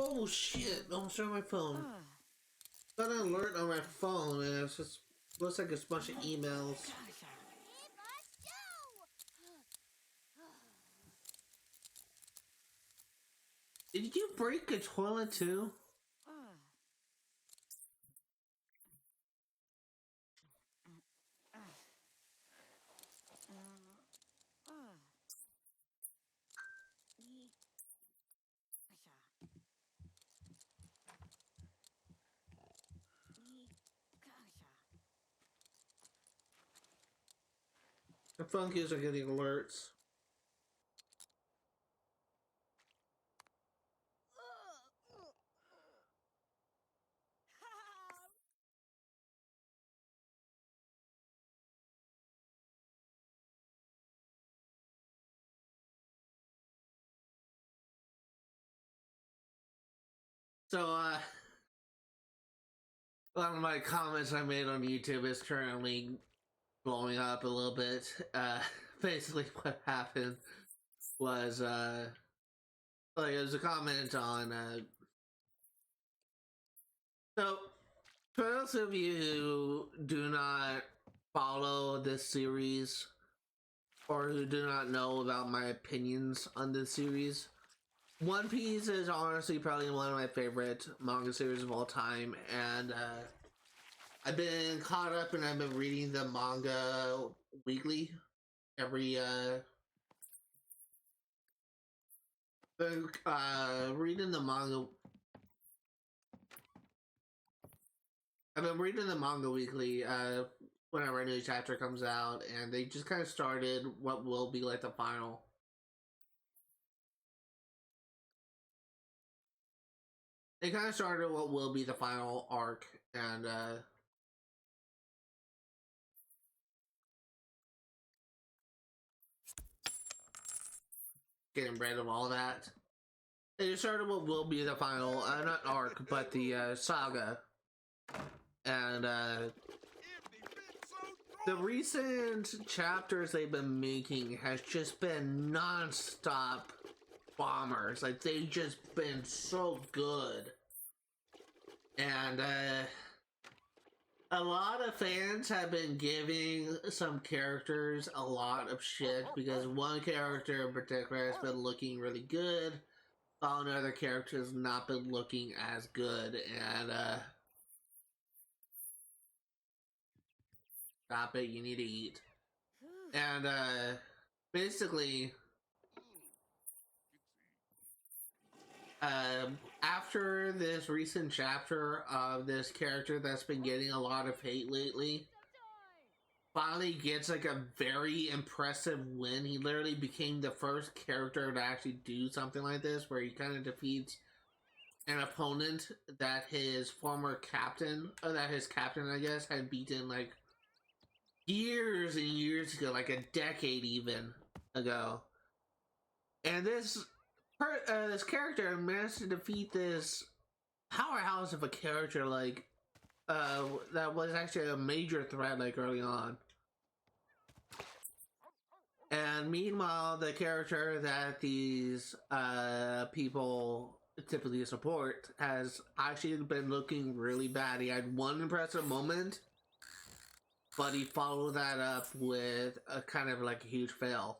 Oh shit! Don't show my phone. Got an alert on my phone, and it's just looks like it's a bunch of emails. Did you break a toilet too? The funkies are getting alerts. So, one of my comments I made on YouTube is currently blowing up a little bit. Basically, what happened was, like, it was a comment on, so, for those of you who do not follow this series, or who do not know about my opinions on this series, One Piece is honestly probably one of my favorite manga series of all time, and I've been caught up and I've been reading the manga weekly. Been reading the manga. I've been reading the manga weekly whenever a new chapter comes out, and they just kind of started what will be like the final. They kind of started what will be the final arc, and getting rid of all that. They just started what will be the final, not arc, but the saga. And the recent chapters they've been making has just been non-stop bombers. Like, they've just been so good. And a lot of fans have been giving some characters a lot of shit because one character in particular has been looking really good, while another character has not been looking as good. And stop it, you need to eat. And basically, after this recent chapter of this character that's been getting a lot of hate lately, finally gets like a very impressive win. He literally became the first character to actually do something like this, where he kind of defeats an opponent that his former captain, or that his captain, I guess, had beaten like years and years ago, like a decade even ago. And this character managed to defeat this powerhouse of a character, like that was actually a major threat like early on. And meanwhile, the character that these people typically support has actually been looking really bad. He had one impressive moment, but he followed that up with a kind of like a huge fail.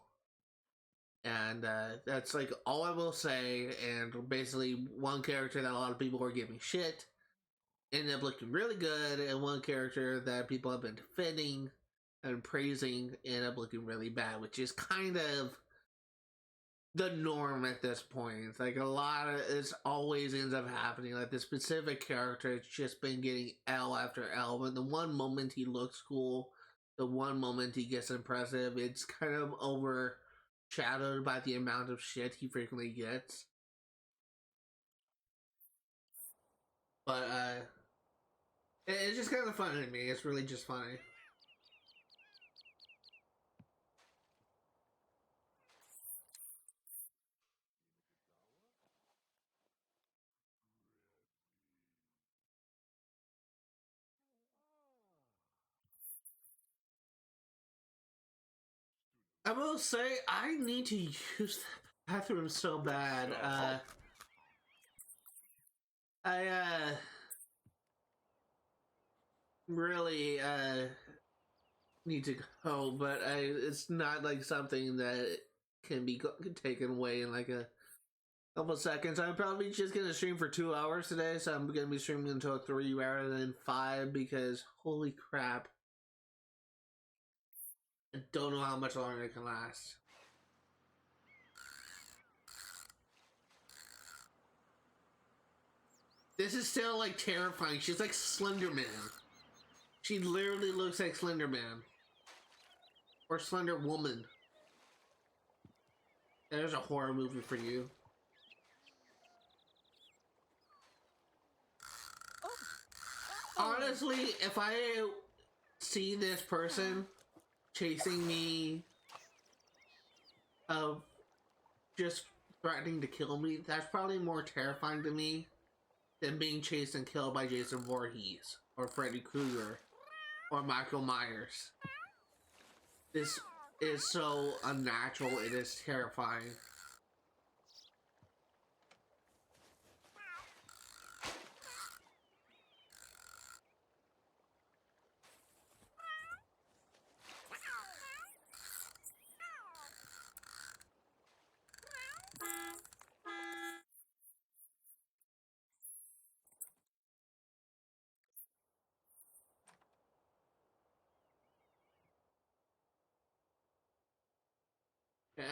And that's like all I will say. And basically, one character that a lot of people are giving shit ended up looking really good, and one character that people have been defending and praising ended up looking really bad, which is kind of the norm at this point. Like a lot of it always ends up happening. Like the specific character, it's just been getting L after L. But the one moment he looks cool, the one moment he gets impressive, it's kind of overshadowed by the amount of shit he frequently gets. But it's just kind of funny to me. It's really just funny. I will say I need to use the bathroom so bad. I really need to go, but it's not like something that can be taken away in like a couple seconds. I'm probably just gonna stream for 2 hours today, so I'm gonna be streaming until 3 rather than 5 because holy crap, I don't know how much longer it can last. This is still like terrifying. She's like Slender Man. She literally looks like Slender Man. Or Slender Woman. There's a horror movie for you. Honestly, if I see this person chasing me, just threatening to kill me, that's probably more terrifying to me than being chased and killed by Jason Voorhees or Freddy Krueger or Michael Myers. This is so unnatural, it is terrifying.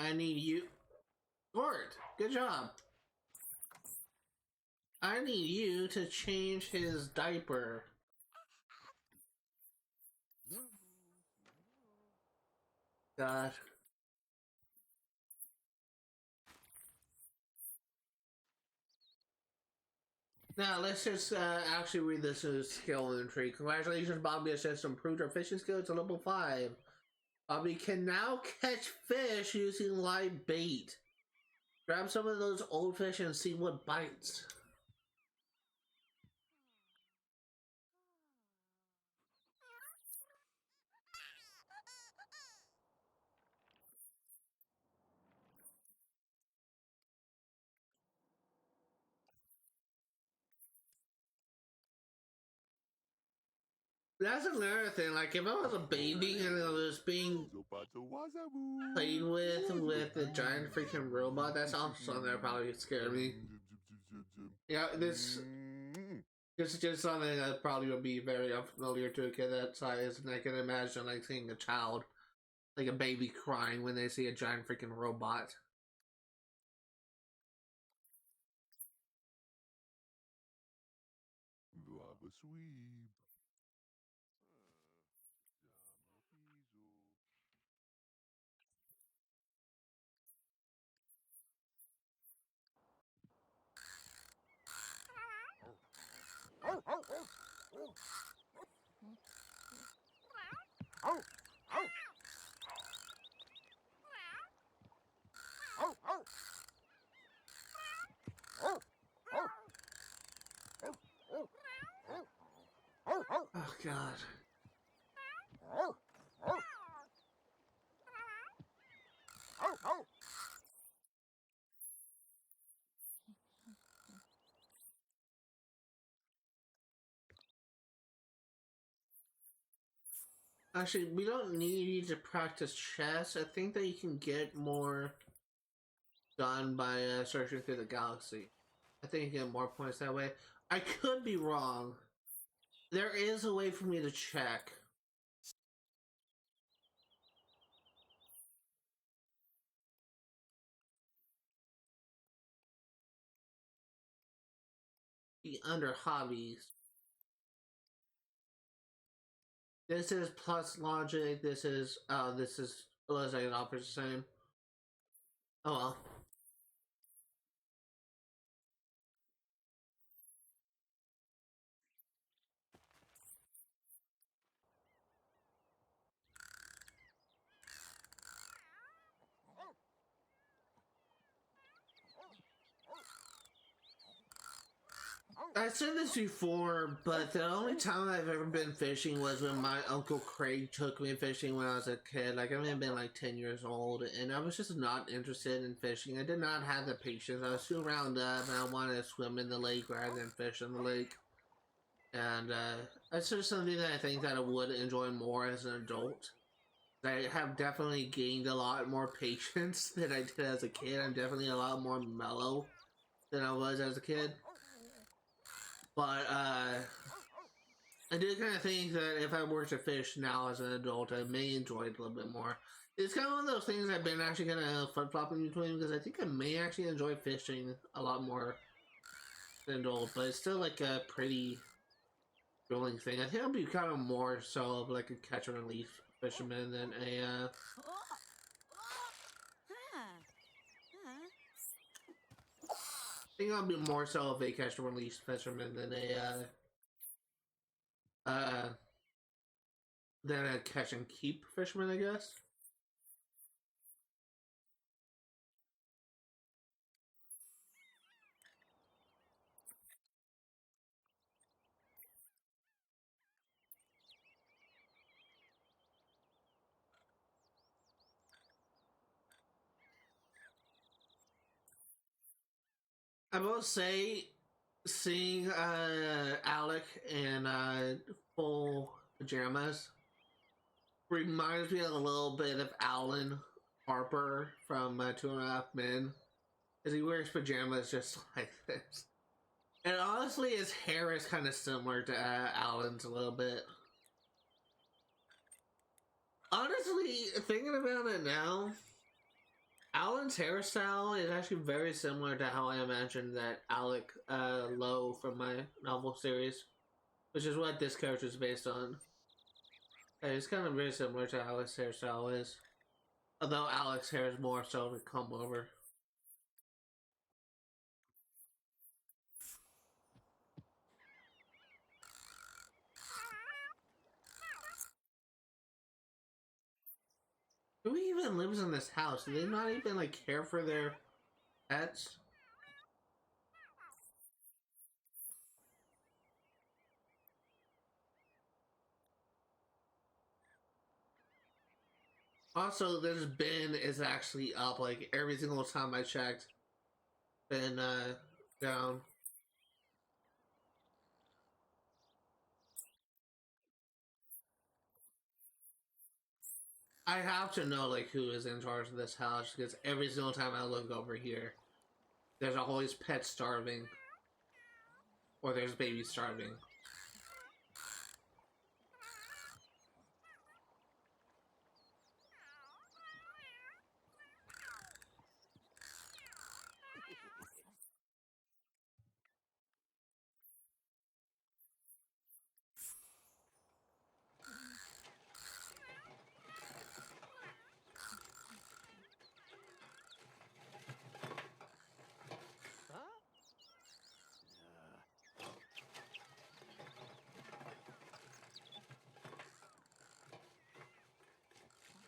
I need you. Gort, good job. I need you to change his diaper. God. Now, let's just actually read this as skill entry. Congratulations, Bobby has just improved her fishing skill to level 5. Bobby can now catch fish using live bait. Grab some of those old fish and see what bites. That's another thing, like if I was a baby and it was being played with a giant freaking robot, that's also something that probably would scare me. Yeah, this is just something that probably would be very unfamiliar to a kid that size, and I can imagine like seeing a child, like a baby crying when they see a giant freaking robot. Oh god. Actually, we don't need you to practice chess. I think that you can get more done by searching through the galaxy. I think you get more points that way. I could be wrong. There is a way for me to check. Be under hobbies. This is plus logic. This is looks like it offers the same. Oh well. I said this before, but the only time I've ever been fishing was when my Uncle Craig took me fishing when I was a kid. Like, I may have been like 10 years old, and I was just not interested in fishing. I did not have the patience. I was too wound up, and I wanted to swim in the lake rather than fish in the lake. And that's just something that I think that I would enjoy more as an adult. I have definitely gained a lot more patience than I did as a kid. I'm definitely a lot more mellow than I was as a kid. But I do kind of think that if I were to fish now as an adult, I may enjoy it a little bit more. It's kind of one of those things I've been actually kind of flip-flopping between, because I think I may actually enjoy fishing a lot more than adult, but it's still like a pretty thrilling thing. I think I'll be kind of more so of like a catch and release fisherman than a I think I'll be more so of a catch and release fisherman than a catch and keep fisherman, I guess. I will say, seeing Alec in full pajamas reminds me a little bit of Alan Harper from Two and a Half Men, because he wears pajamas just like this. And honestly, his hair is kind of similar to Alan's a little bit. Honestly, thinking about it now, Alan's hairstyle is actually very similar to how I imagined that Alec Lowe from my novel series, which is what this character is based on. It's kind of very similar to how his hairstyle is, although Alec's hair is more so to come over. Who even lives in this house? Do they not even like care for their pets? Also, this bin is actually up like every single time I checked. Been down. I have to know like who is in charge of this house, because every single time I look over here, there's always pets starving, or there's babies starving.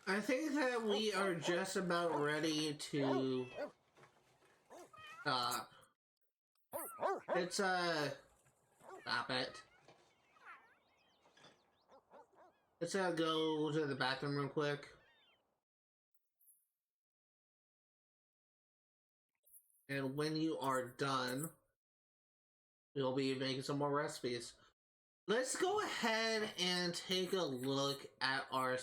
I think that we are just about ready to stop. It's stop it. Let's go to the bathroom real quick. And when you are done, we'll be making some more recipes. Let's go ahead and take a look at our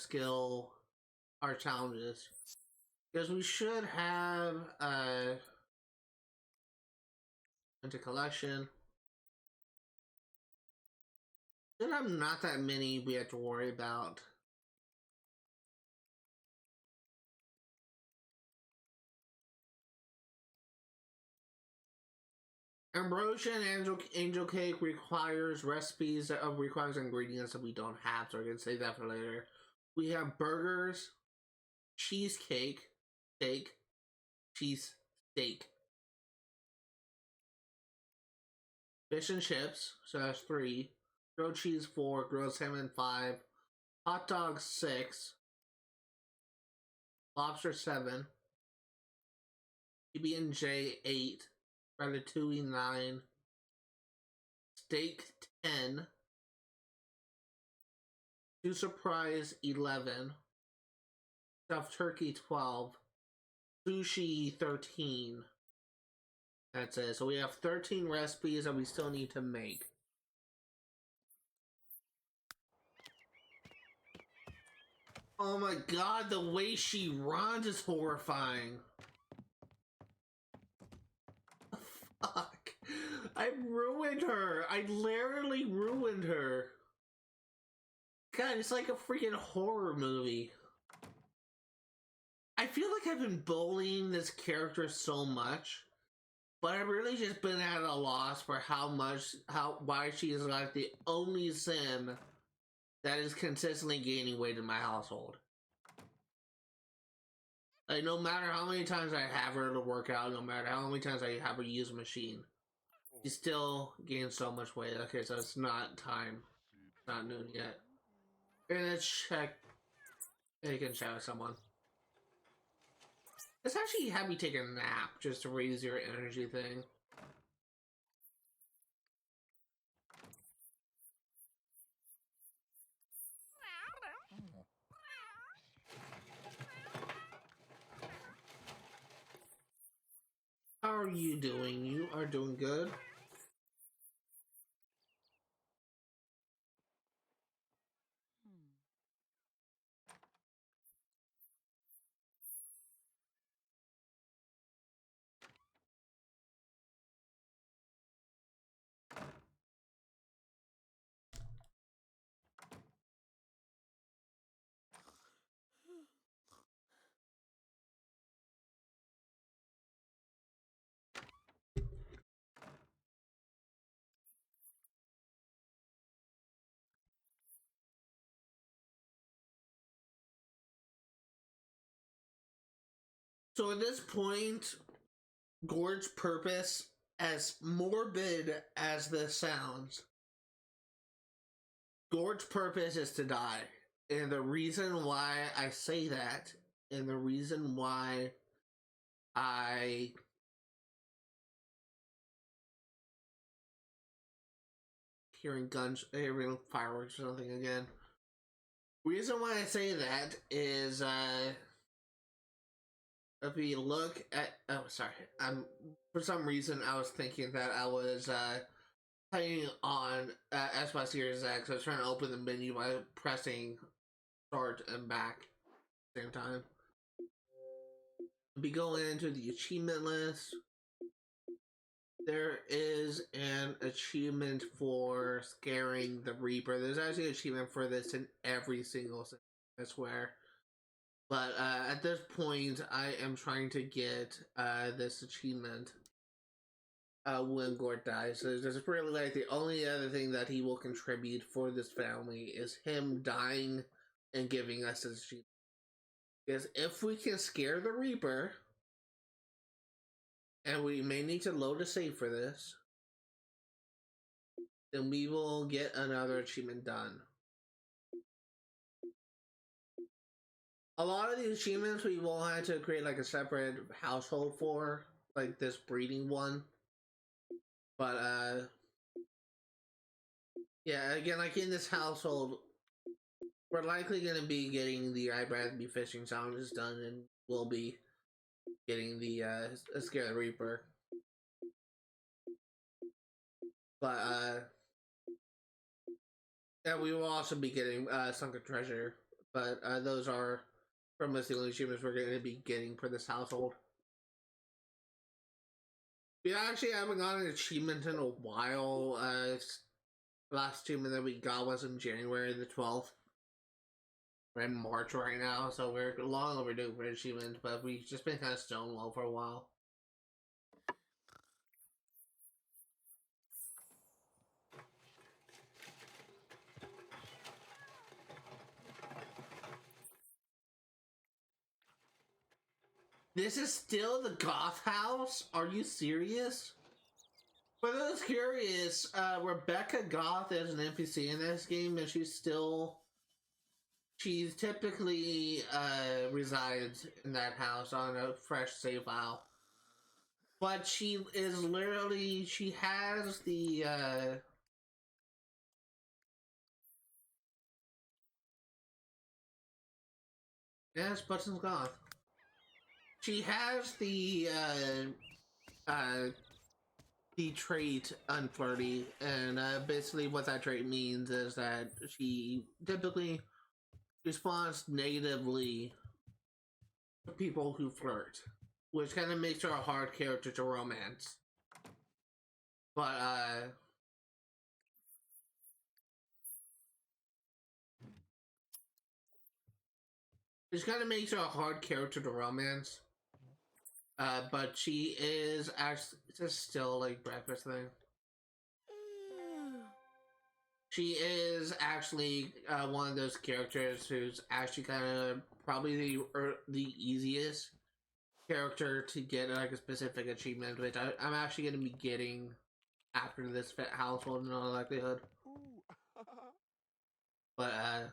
challenges. Because we should have into collection. Should have not that many we have to worry about. Ambrosian angel cake requires recipes of requires ingredients that we don't have, so I can save that for later. We have burgers, cheesecake, steak, cheese steak, fish and chips, so that's 3, grilled cheese 4, grilled salmon 5, hot dog 6, lobster 7, PB&J 8, ratatouille 9, steak 10, two surprise 11, stuffed turkey 12, sushi 13. That's it. So we have 13 recipes that we still need to make. Oh my god, the way she runs is horrifying. Fuck. I ruined her. I literally ruined her. God, it's like a freaking horror movie. I feel like I've been bullying this character so much, but I've really just been at a loss for why she is like the only sim that is consistently gaining weight in my household. Like, no matter how many times I have her to work out, no matter how many times I have her use a machine, she still gains so much weight. Okay, so it's not time. It's not noon yet. And let's check. You can chat with someone. Let's actually have you take a nap just to raise your energy thing. How are you doing? You are doing good. So at this point, Gord's purpose, as morbid as this sounds, Gord's purpose is to die. And the reason why I say that, and the reason why I hearing fireworks or something again. Reason why I say that is if we look at for some reason I was thinking that I was playing on Xbox Series X. I was trying to open the menu by pressing start and back at the same time. We go into the achievement list. There is an achievement for scaring the Reaper. There's actually an achievement for this in every single thing, I swear. But at this point, I am trying to get this achievement when Gord dies. So there's really like the only other thing that he will contribute for this family is him dying and giving us this achievement. Because if we can scare the Reaper, and we may need to load a save for this, then we will get another achievement done. A lot of these achievements we will have to create like a separate household for, like this breeding one. But yeah, again, like in this household, we're likely going to be getting the I'd rather be fishing challenges done, and we'll be getting the Scare the Reaper. But yeah, we will also be getting Sunken Treasure. But those are From the only achievements we're going to be getting for this household. We actually haven't gotten an achievement in a while. Last achievement that we got was in January the 12th. We're in March right now, so we're long overdue for achievements, but we've just been kind of stonewall for a while. This is still the goth house? Are you serious? For those curious, Rebecca Goth is an NPC in this game, and she's typically resides in that house on a fresh save file. But she is literally, she has the yes, button's gone. She has the trait unflirty, and basically what that trait means is that she typically responds negatively to people who flirt, which kind of makes her a hard character to romance. But it kind of makes her a hard character to romance. But she is actually just still like breakfast thing. She is actually one of those characters who's actually kind of probably the easiest character to get like a specific achievement, which I'm actually going to be getting after this household in all likelihood. But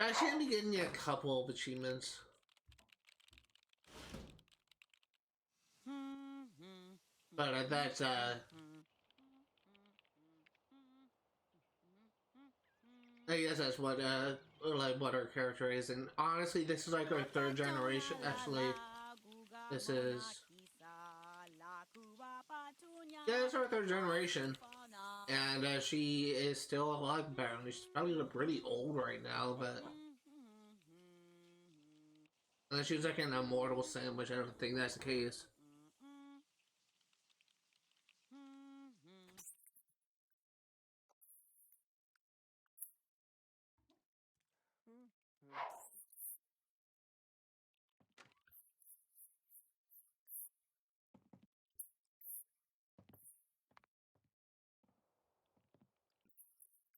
I should be getting a couple of achievements. But that's I guess that's what like what our character is, and honestly, this is like our third generation. Actually, this is it's our third generation, and she is still alive. Apparently, she's probably really old right now, but unless she's like an immortal sandwich, I don't think that's the case.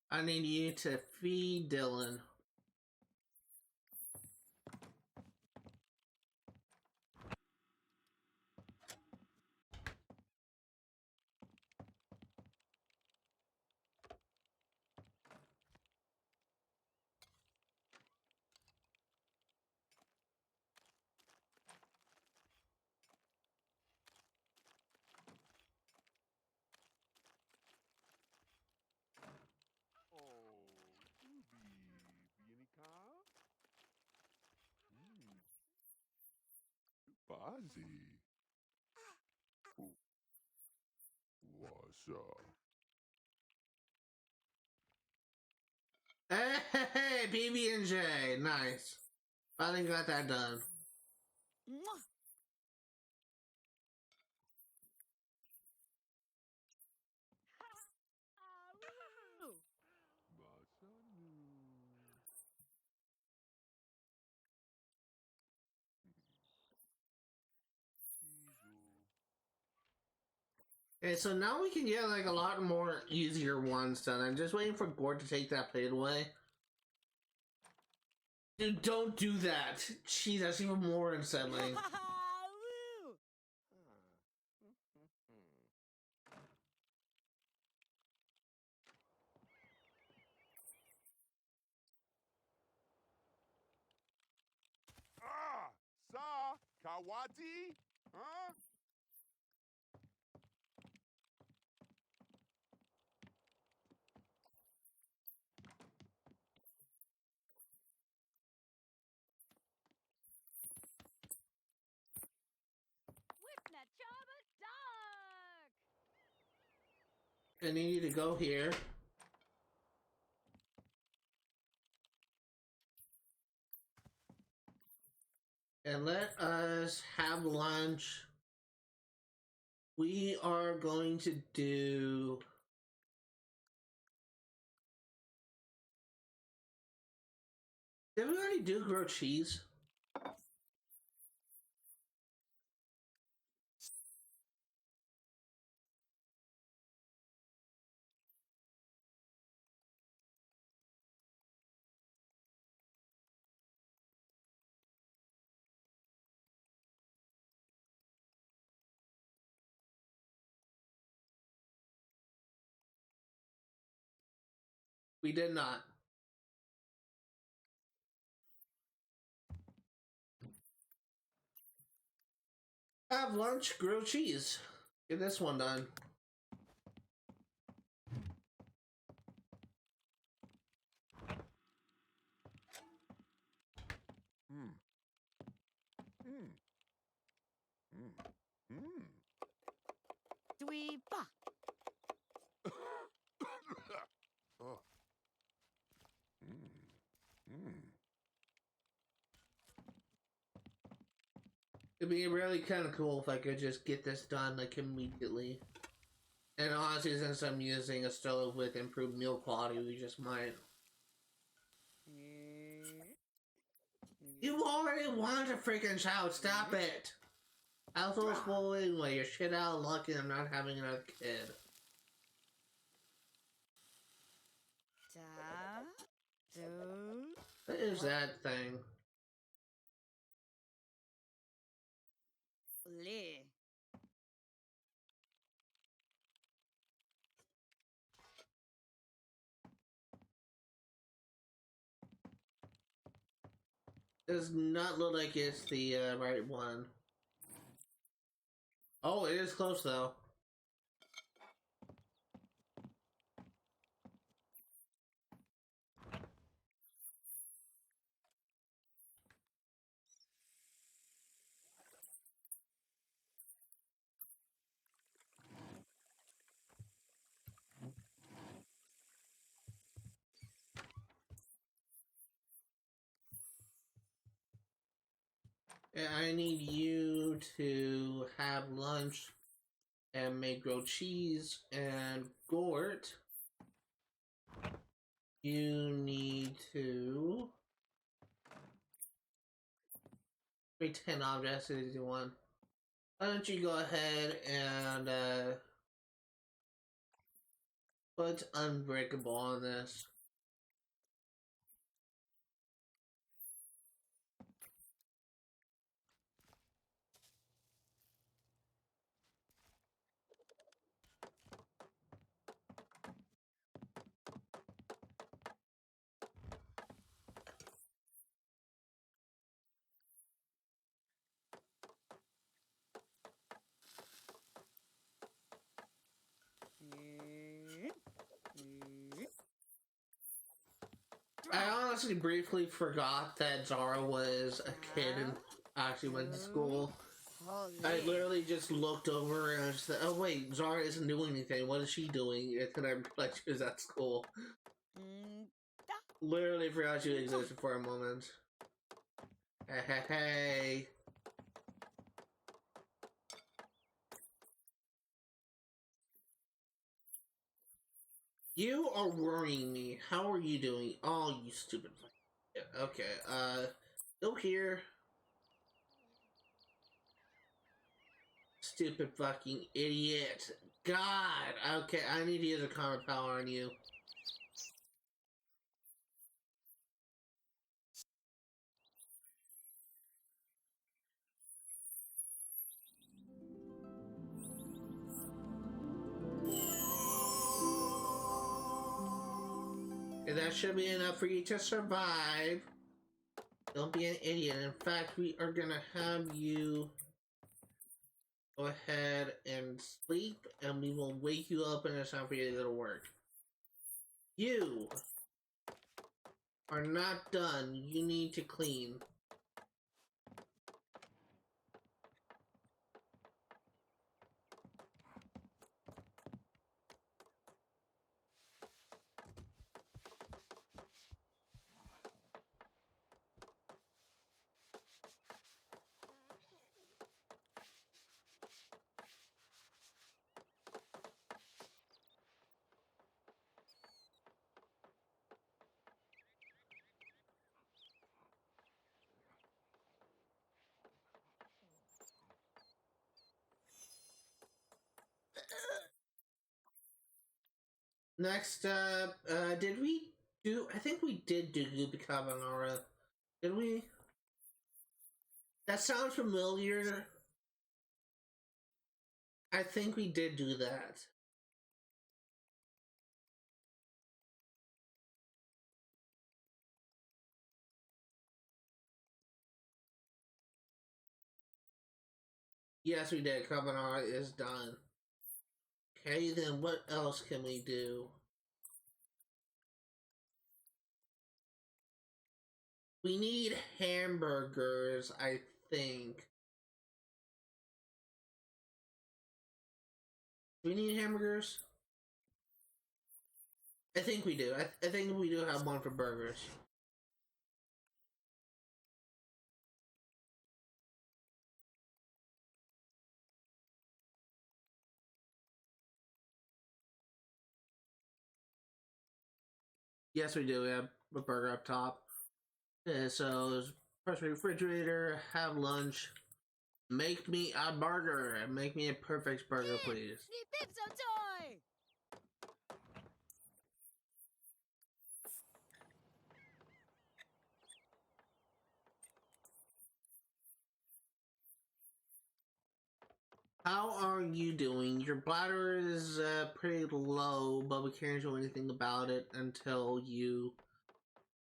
I need you to feed Dylan. Bazzi. What's up? Hey, PB&J, nice. Finally got that done. Okay, so now we can get like a lot more easier ones done. I'm just waiting for Gord to take that plate away. Dude, don't do that. Jeez, that's even more unsettling. Ah! Sa! Kawati? Huh? I need you to go here. And let us have lunch. We are going to do... Did we already do grilled cheese? We did not. Have lunch, grilled cheese. Get this one done. Hmm. Hmm. Hmm. Hmm. Dweeba. Oh. Mm. Mm. It'd be really kind of cool if I could just get this done like immediately. And honestly, since I'm using a stove with improved meal quality, we just might. You already want a freaking child. Stop it. Household's full anyway. You're shit out of luck and I'm not having another kid. Da. Do. What is that thing? Lee. Does not look like it's the right one. Oh, it is close though. I need you to have lunch and make grilled cheese, and Gort, you need to create 10 objects if you want. Why don't you go ahead and put unbreakable on this? I honestly briefly forgot that Zara was a kid and actually went to school. I literally just looked over and I said, oh wait, Zara isn't doing anything. What is she doing? And then I realized she was at school. Literally forgot she existed for a moment. Hey, hey, hey. You are worrying me. How are you doing? Oh, you stupid. Yeah, okay, still here. Stupid fucking idiot. God, okay, I need to use a common power on you. And that should be enough for you to survive. Don't be an idiot. In fact, we are gonna have you go ahead and sleep, and we will wake you up when it's time for you to go to work. You are not done. You need to clean. Next up, did we do? I think we did do Goopy Carbonara. Did we? That sounds familiar. I think we did do that. Yes, we did. Carbonara is done. Okay, then what else can we do? We need hamburgers, I think. Do we need hamburgers? I think we do. I think we do have one for burgers. Yes, we do. We have a burger up top. Okay, so press refrigerator, have lunch. Make me a burger. Make me a perfect burger, please. Need pizza toy! How are you doing? Your bladder is pretty low, but we can't do anything about it until you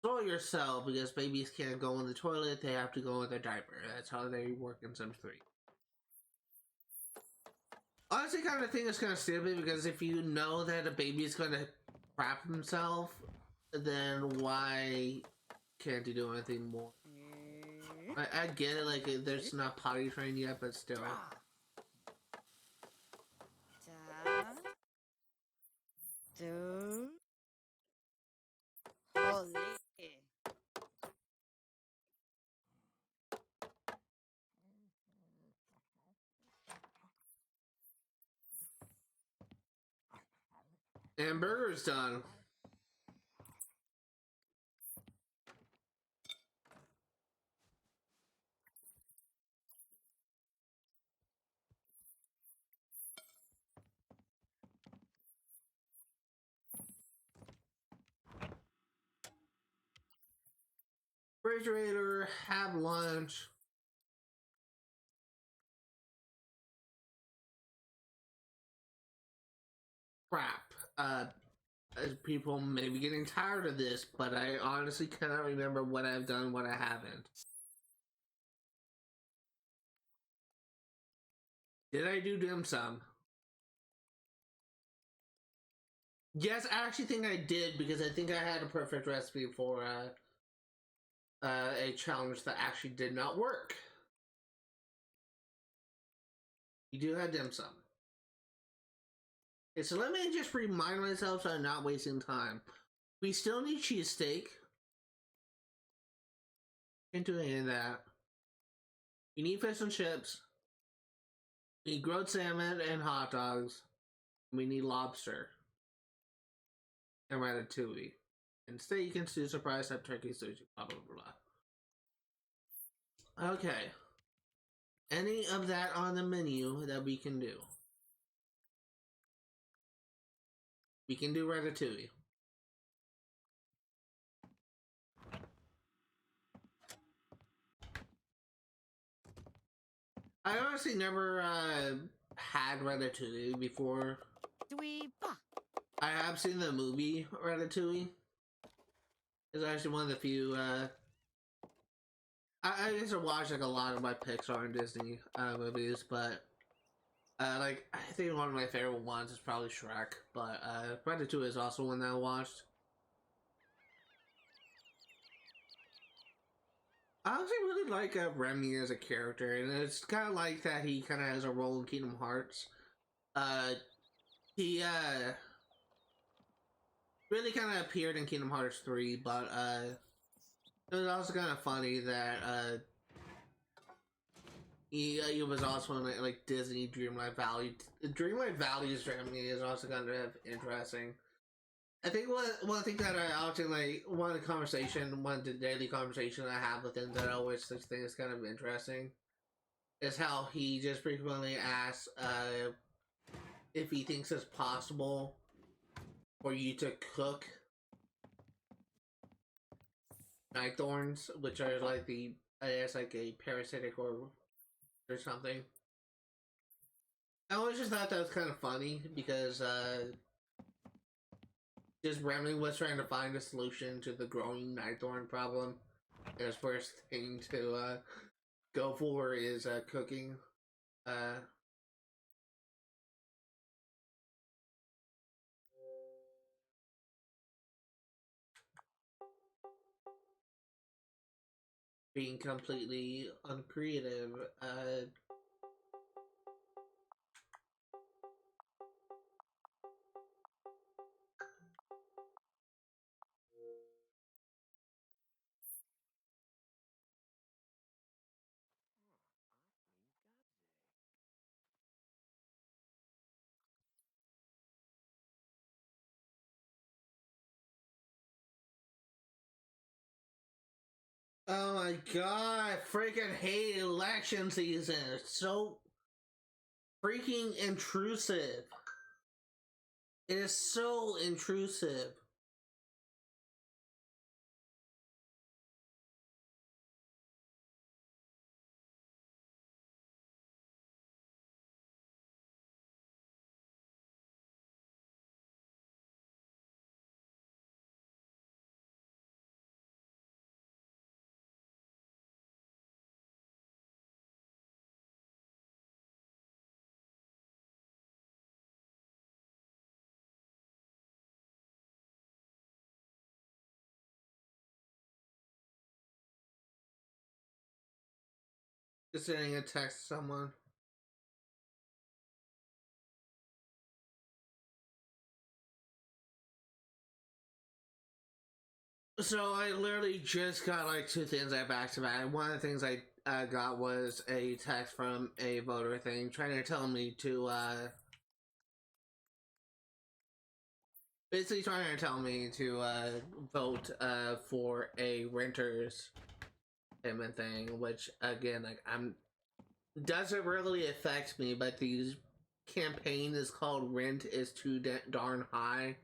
throw yourself, because babies can't go in the toilet, they have to go in their diaper. That's how they work in Sims 3. Honestly, kind of think it's kind of stupid, because if you know that a baby is going to crap himself, then why can't you do anything more? I get it, like, there's not potty trained yet, but still. Two. Holy. And burger's done. Refrigerator, have lunch. Crap. People may be getting tired of this, but I honestly cannot remember what I've done, what I haven't. Did I do dim sum? Yes, I actually think I did, because I think I had a perfect recipe for a challenge that actually did not work. You do have dim sum. Okay, so let me just remind myself so I'm not wasting time. We still need cheesesteak. Can't do any of that. We need fish and chips. We need grilled salmon and hot dogs. We need lobster. And ratatouille. And steak and stew, surprise type turkey sushi, blah blah blah. Okay. Any of that on the menu that we can do? We can do ratatouille. I honestly never had ratatouille before. Dweeb. I have seen the movie Ratatouille. It's actually one of the few. I used to watch like a lot of my Pixar and Disney movies, but like I think one of my favorite ones is probably Shrek. But Ratatouille is also one that I watched. I actually really like Remy as a character, and it's kind of like that he kind of has a role in Kingdom Hearts. He really kind of appeared in Kingdom Hearts 3, but it was also kind of funny that he was also in like Disney Dreamlight Valley. Dreamlight Valley's Remy is also kind of interesting. I think one thing that I often like one of the daily conversation I have with him that I always think is kind of interesting is how he just frequently asks if he thinks it's possible for you to cook night thorns, which are like the, I guess, like a parasitic or something. I always just thought that was kind of funny because just randomly was trying to find a solution to the growing night thorn problem. And his first thing to go for is cooking. Being completely uncreative. Oh my god, I freaking hate election season. It's so freaking intrusive. It is so intrusive. Just sending a text to someone. So I literally just got like two things I back to back. One of the things I got was a text from a voter thing trying to tell me to basically trying to tell me to vote for a renters payment thing, which again, like, doesn't really affect me, but the campaign is called "Rent is Too Darn High,"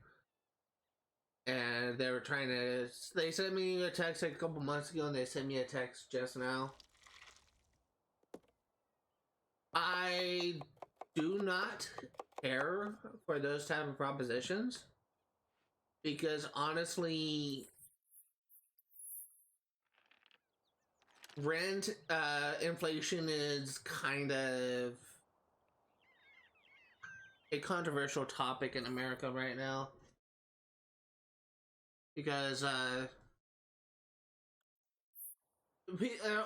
and they were trying to. They sent me a text like a couple months ago, and they sent me a text just now. I do not care for those type of propositions because honestly, rent inflation is kind of a controversial topic in America right now because on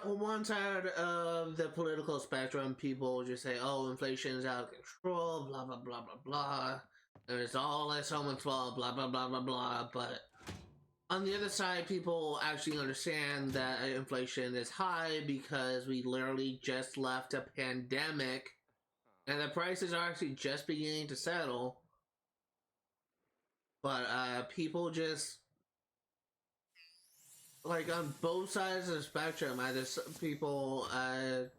one side of the political spectrum, people just say, "Oh, inflation is out of control," blah blah blah blah blah, and it's all like someone's fault, blah blah blah blah blah. But on the other side, people actually understand that inflation is high because we literally just left a pandemic, and the prices are actually just beginning to settle. But people just, like, on both sides of the spectrum, people either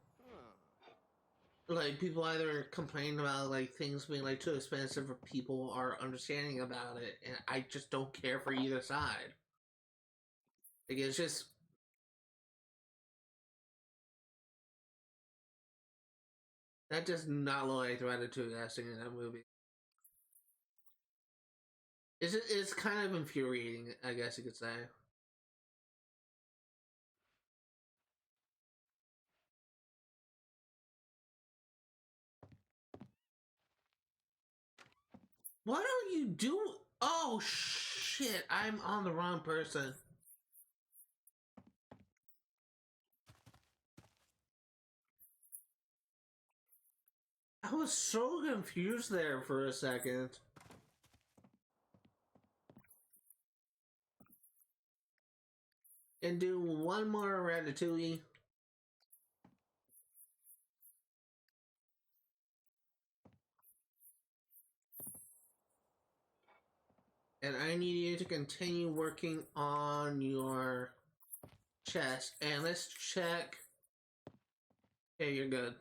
complain about like things being like too expensive, or people are understanding about it, and I just don't care for either side. Like, it's just, that does not look like the attitude that's in that movie. It's kind of infuriating, I guess you could say. What are you doing? Oh shit! I'm on the wrong person. I was so confused there for a second. And do one more ratatouille. And I need you to continue working on your chest. And let's check. Okay, you're good.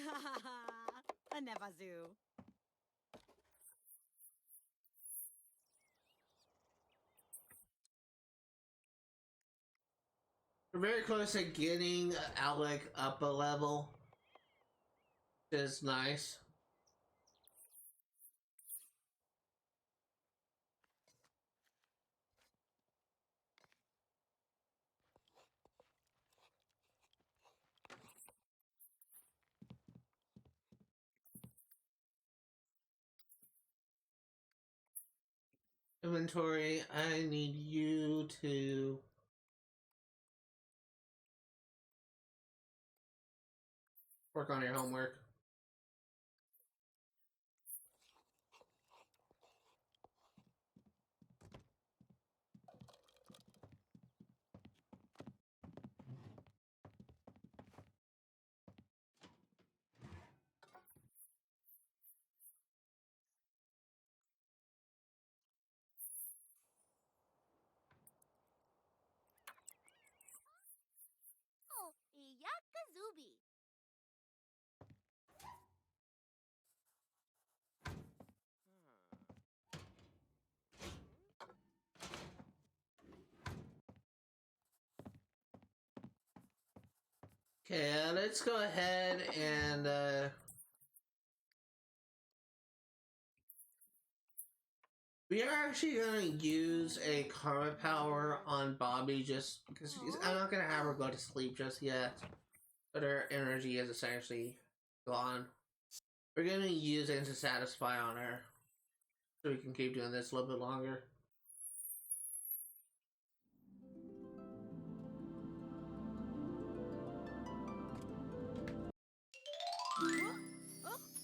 A Nevazoo. We're very close to getting Alec up a level, which is nice. Inventory, I need you to work on your homework. Oh, Yakazubi. Okay, let's go ahead and we are actually gonna use a karma power on Bobby just because I'm not gonna have her go to sleep just yet, but her energy is essentially gone. We're gonna use it to satisfy on her so we can keep doing this a little bit longer.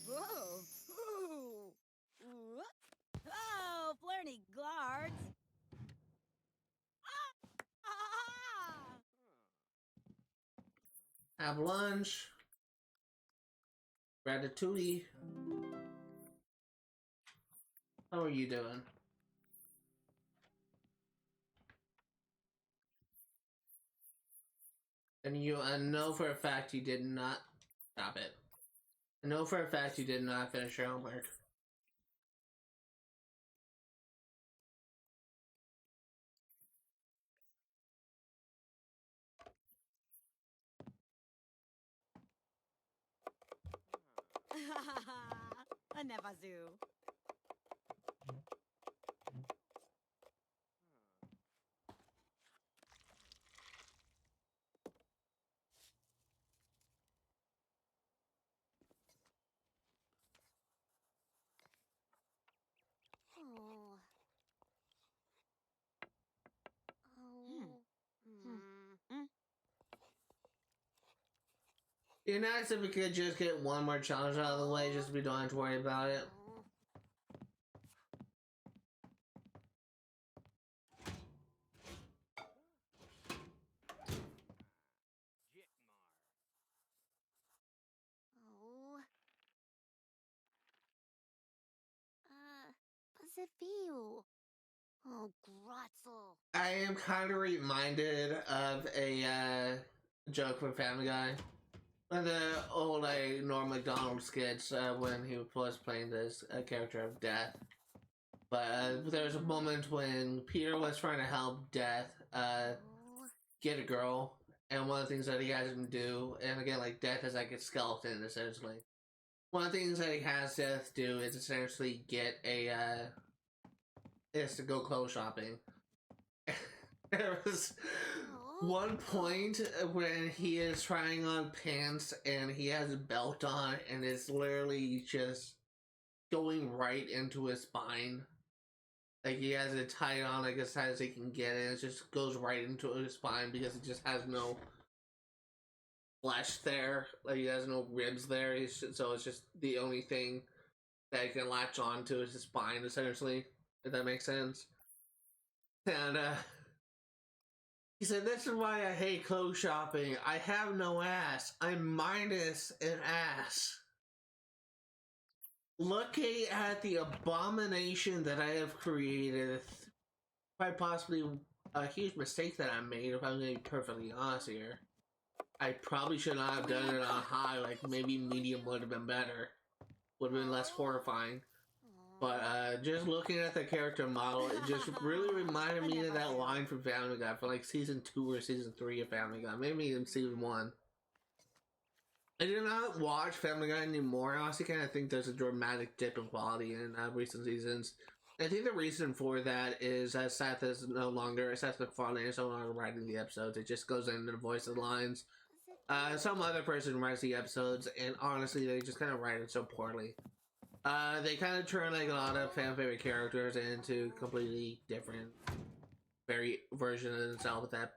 Whoa. Ooh. Ooh. Oh, flirty guards. Ah! Have lunch. Ratatouille. How are you doing? And you know for a fact you did not stop it. I know for a fact you did not finish your homework. A Nevazoo. Oh. Hmm. Oh. Hmm. It'd be nice if we could just get one more challenge out of the way, just so we don't have to worry about it. Oh. Oh. Pacifiu. Oh, Gratzel. I am kind of reminded of a joke from Family Guy. One of the old Norm Macdonald skits when he was playing this character of Death. But there was a moment when Peter was trying to help Death Oh. get a girl, and one of the things that he has him do, and again, like Death is like a skeleton essentially. One of the things that he has Death do is essentially get a is to go clothes shopping. There was one point when he is trying on pants and he has a belt on and it's literally just going right into his spine. Like he has it tied on like as tight as he can get it, and it just goes right into his spine because it just has no flesh there. Like he has no ribs there. So it's just the only thing that he can latch on to is his spine essentially. If that makes sense. And he said, "This is why I hate clothes shopping. I have no ass. I'm minus an ass. Looking at the abomination that I have created, quite possibly a huge mistake that I made, if I'm going to be perfectly honest here. I probably should not have done it on high, like maybe medium would have been better. Would have been less horrifying. But just looking at the character model, it just really reminded me of that line from Family Guy for like season 2 or season 3 of Family Guy, maybe even season 1. I do not watch Family Guy anymore. I honestly kind of think there's a dramatic dip in quality in recent seasons. I think the reason for that is Seth MacFarlane is no longer writing the episodes. It just goes into the voice of the lines. Some other person writes the episodes, and honestly, they just kind of write it so poorly. They kind of turn like a lot of fan favorite characters into completely different version of themselves that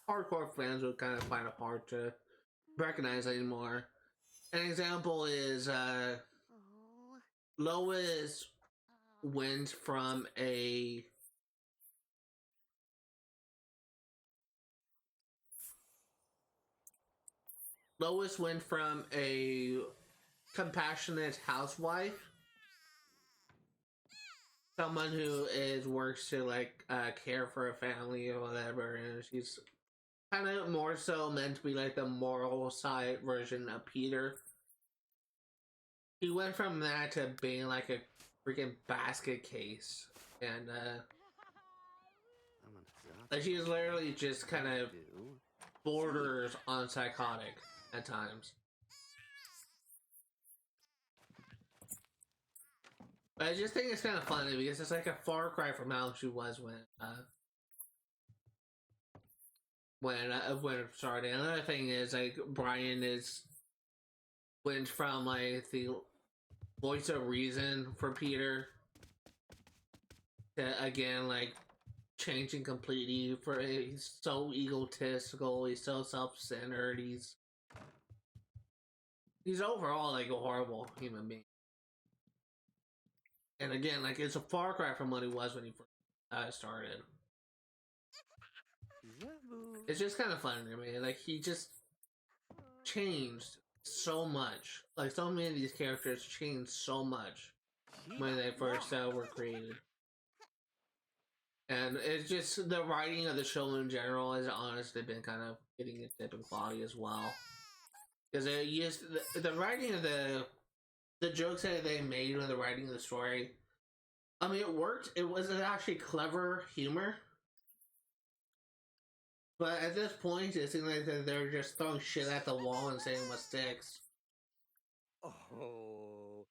hardcore fans would kind of find it hard to recognize anymore. An example is Lois went from a compassionate housewife, someone who works to like care for a family or whatever, and she's kind of more so meant to be like the moral side version of Peter. He went from that to being like a freaking basket case, and like she is literally just kind of borders on psychotic at times. But I just think it's kind of funny because it's like a far cry from how she was when it started. Another thing is like Brian went from like the voice of reason for Peter to again like changing completely. For he's so egotistical, he's so self-centered, he's overall like a horrible human being. And again, like it's a far cry from what he was when he first started. It's just kind of funny to me. Like he just changed so much. Like so many of these characters changed so much when they first were created. And it's just the writing of the show in general has honestly been kind of getting a dip in quality as well. Because it used the writing of the jokes that they made when the writing of the story. I mean, it worked. It wasn't actually clever humor. But at this point, it seems like they're just throwing shit at the wall and saying what sticks. Oh.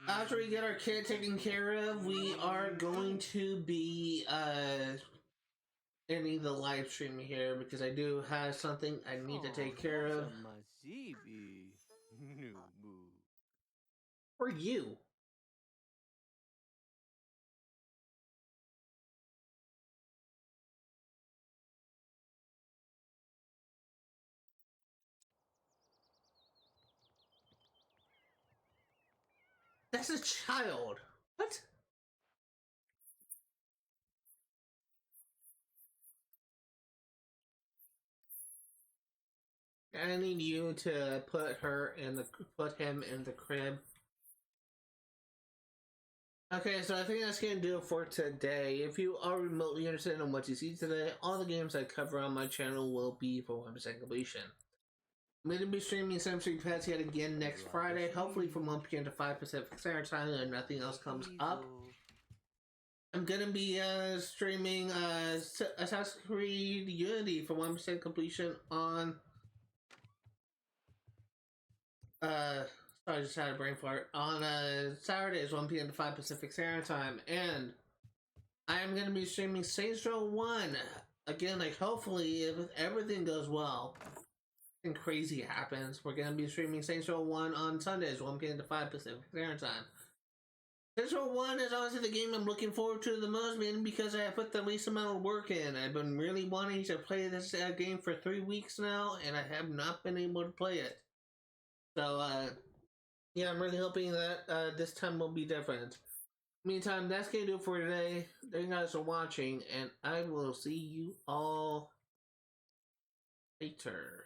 After we get our kid taken care of, we are going to be ending the live stream here because I do have something I need to take care of for you. That's a child. What? I need you to put him in the crib. Okay, so I think that's gonna do it for today. If you are remotely interested in what you see today, all the games I cover on my channel will be for 100% completion. I'm going to be streaming Century Pets yet again next Friday, hopefully from 1 p.m. to 5 Pacific Standard Time, and nothing else comes up. I'm going to be streaming Assassin's Creed Unity for 100% completion on sorry, I just had a brain fart. On Saturdays, 1 p.m. to 5 Pacific Standard Time, and I am going to be streaming Saints Row 1 again, like hopefully if everything goes well and crazy happens, we're gonna be streaming Saints Row 1 on Sundays, 1 p.m. to 5 Pacific Standard Time. Saints Row 1 is honestly the game I'm looking forward to the most, mainly because I have put the least amount of work in. I've been really wanting to play this game for 3 weeks now, and I have not been able to play it. So, yeah, I'm really hoping that this time will be different. Meantime, that's gonna do it for today. Thank you guys for watching, and I will see you all later.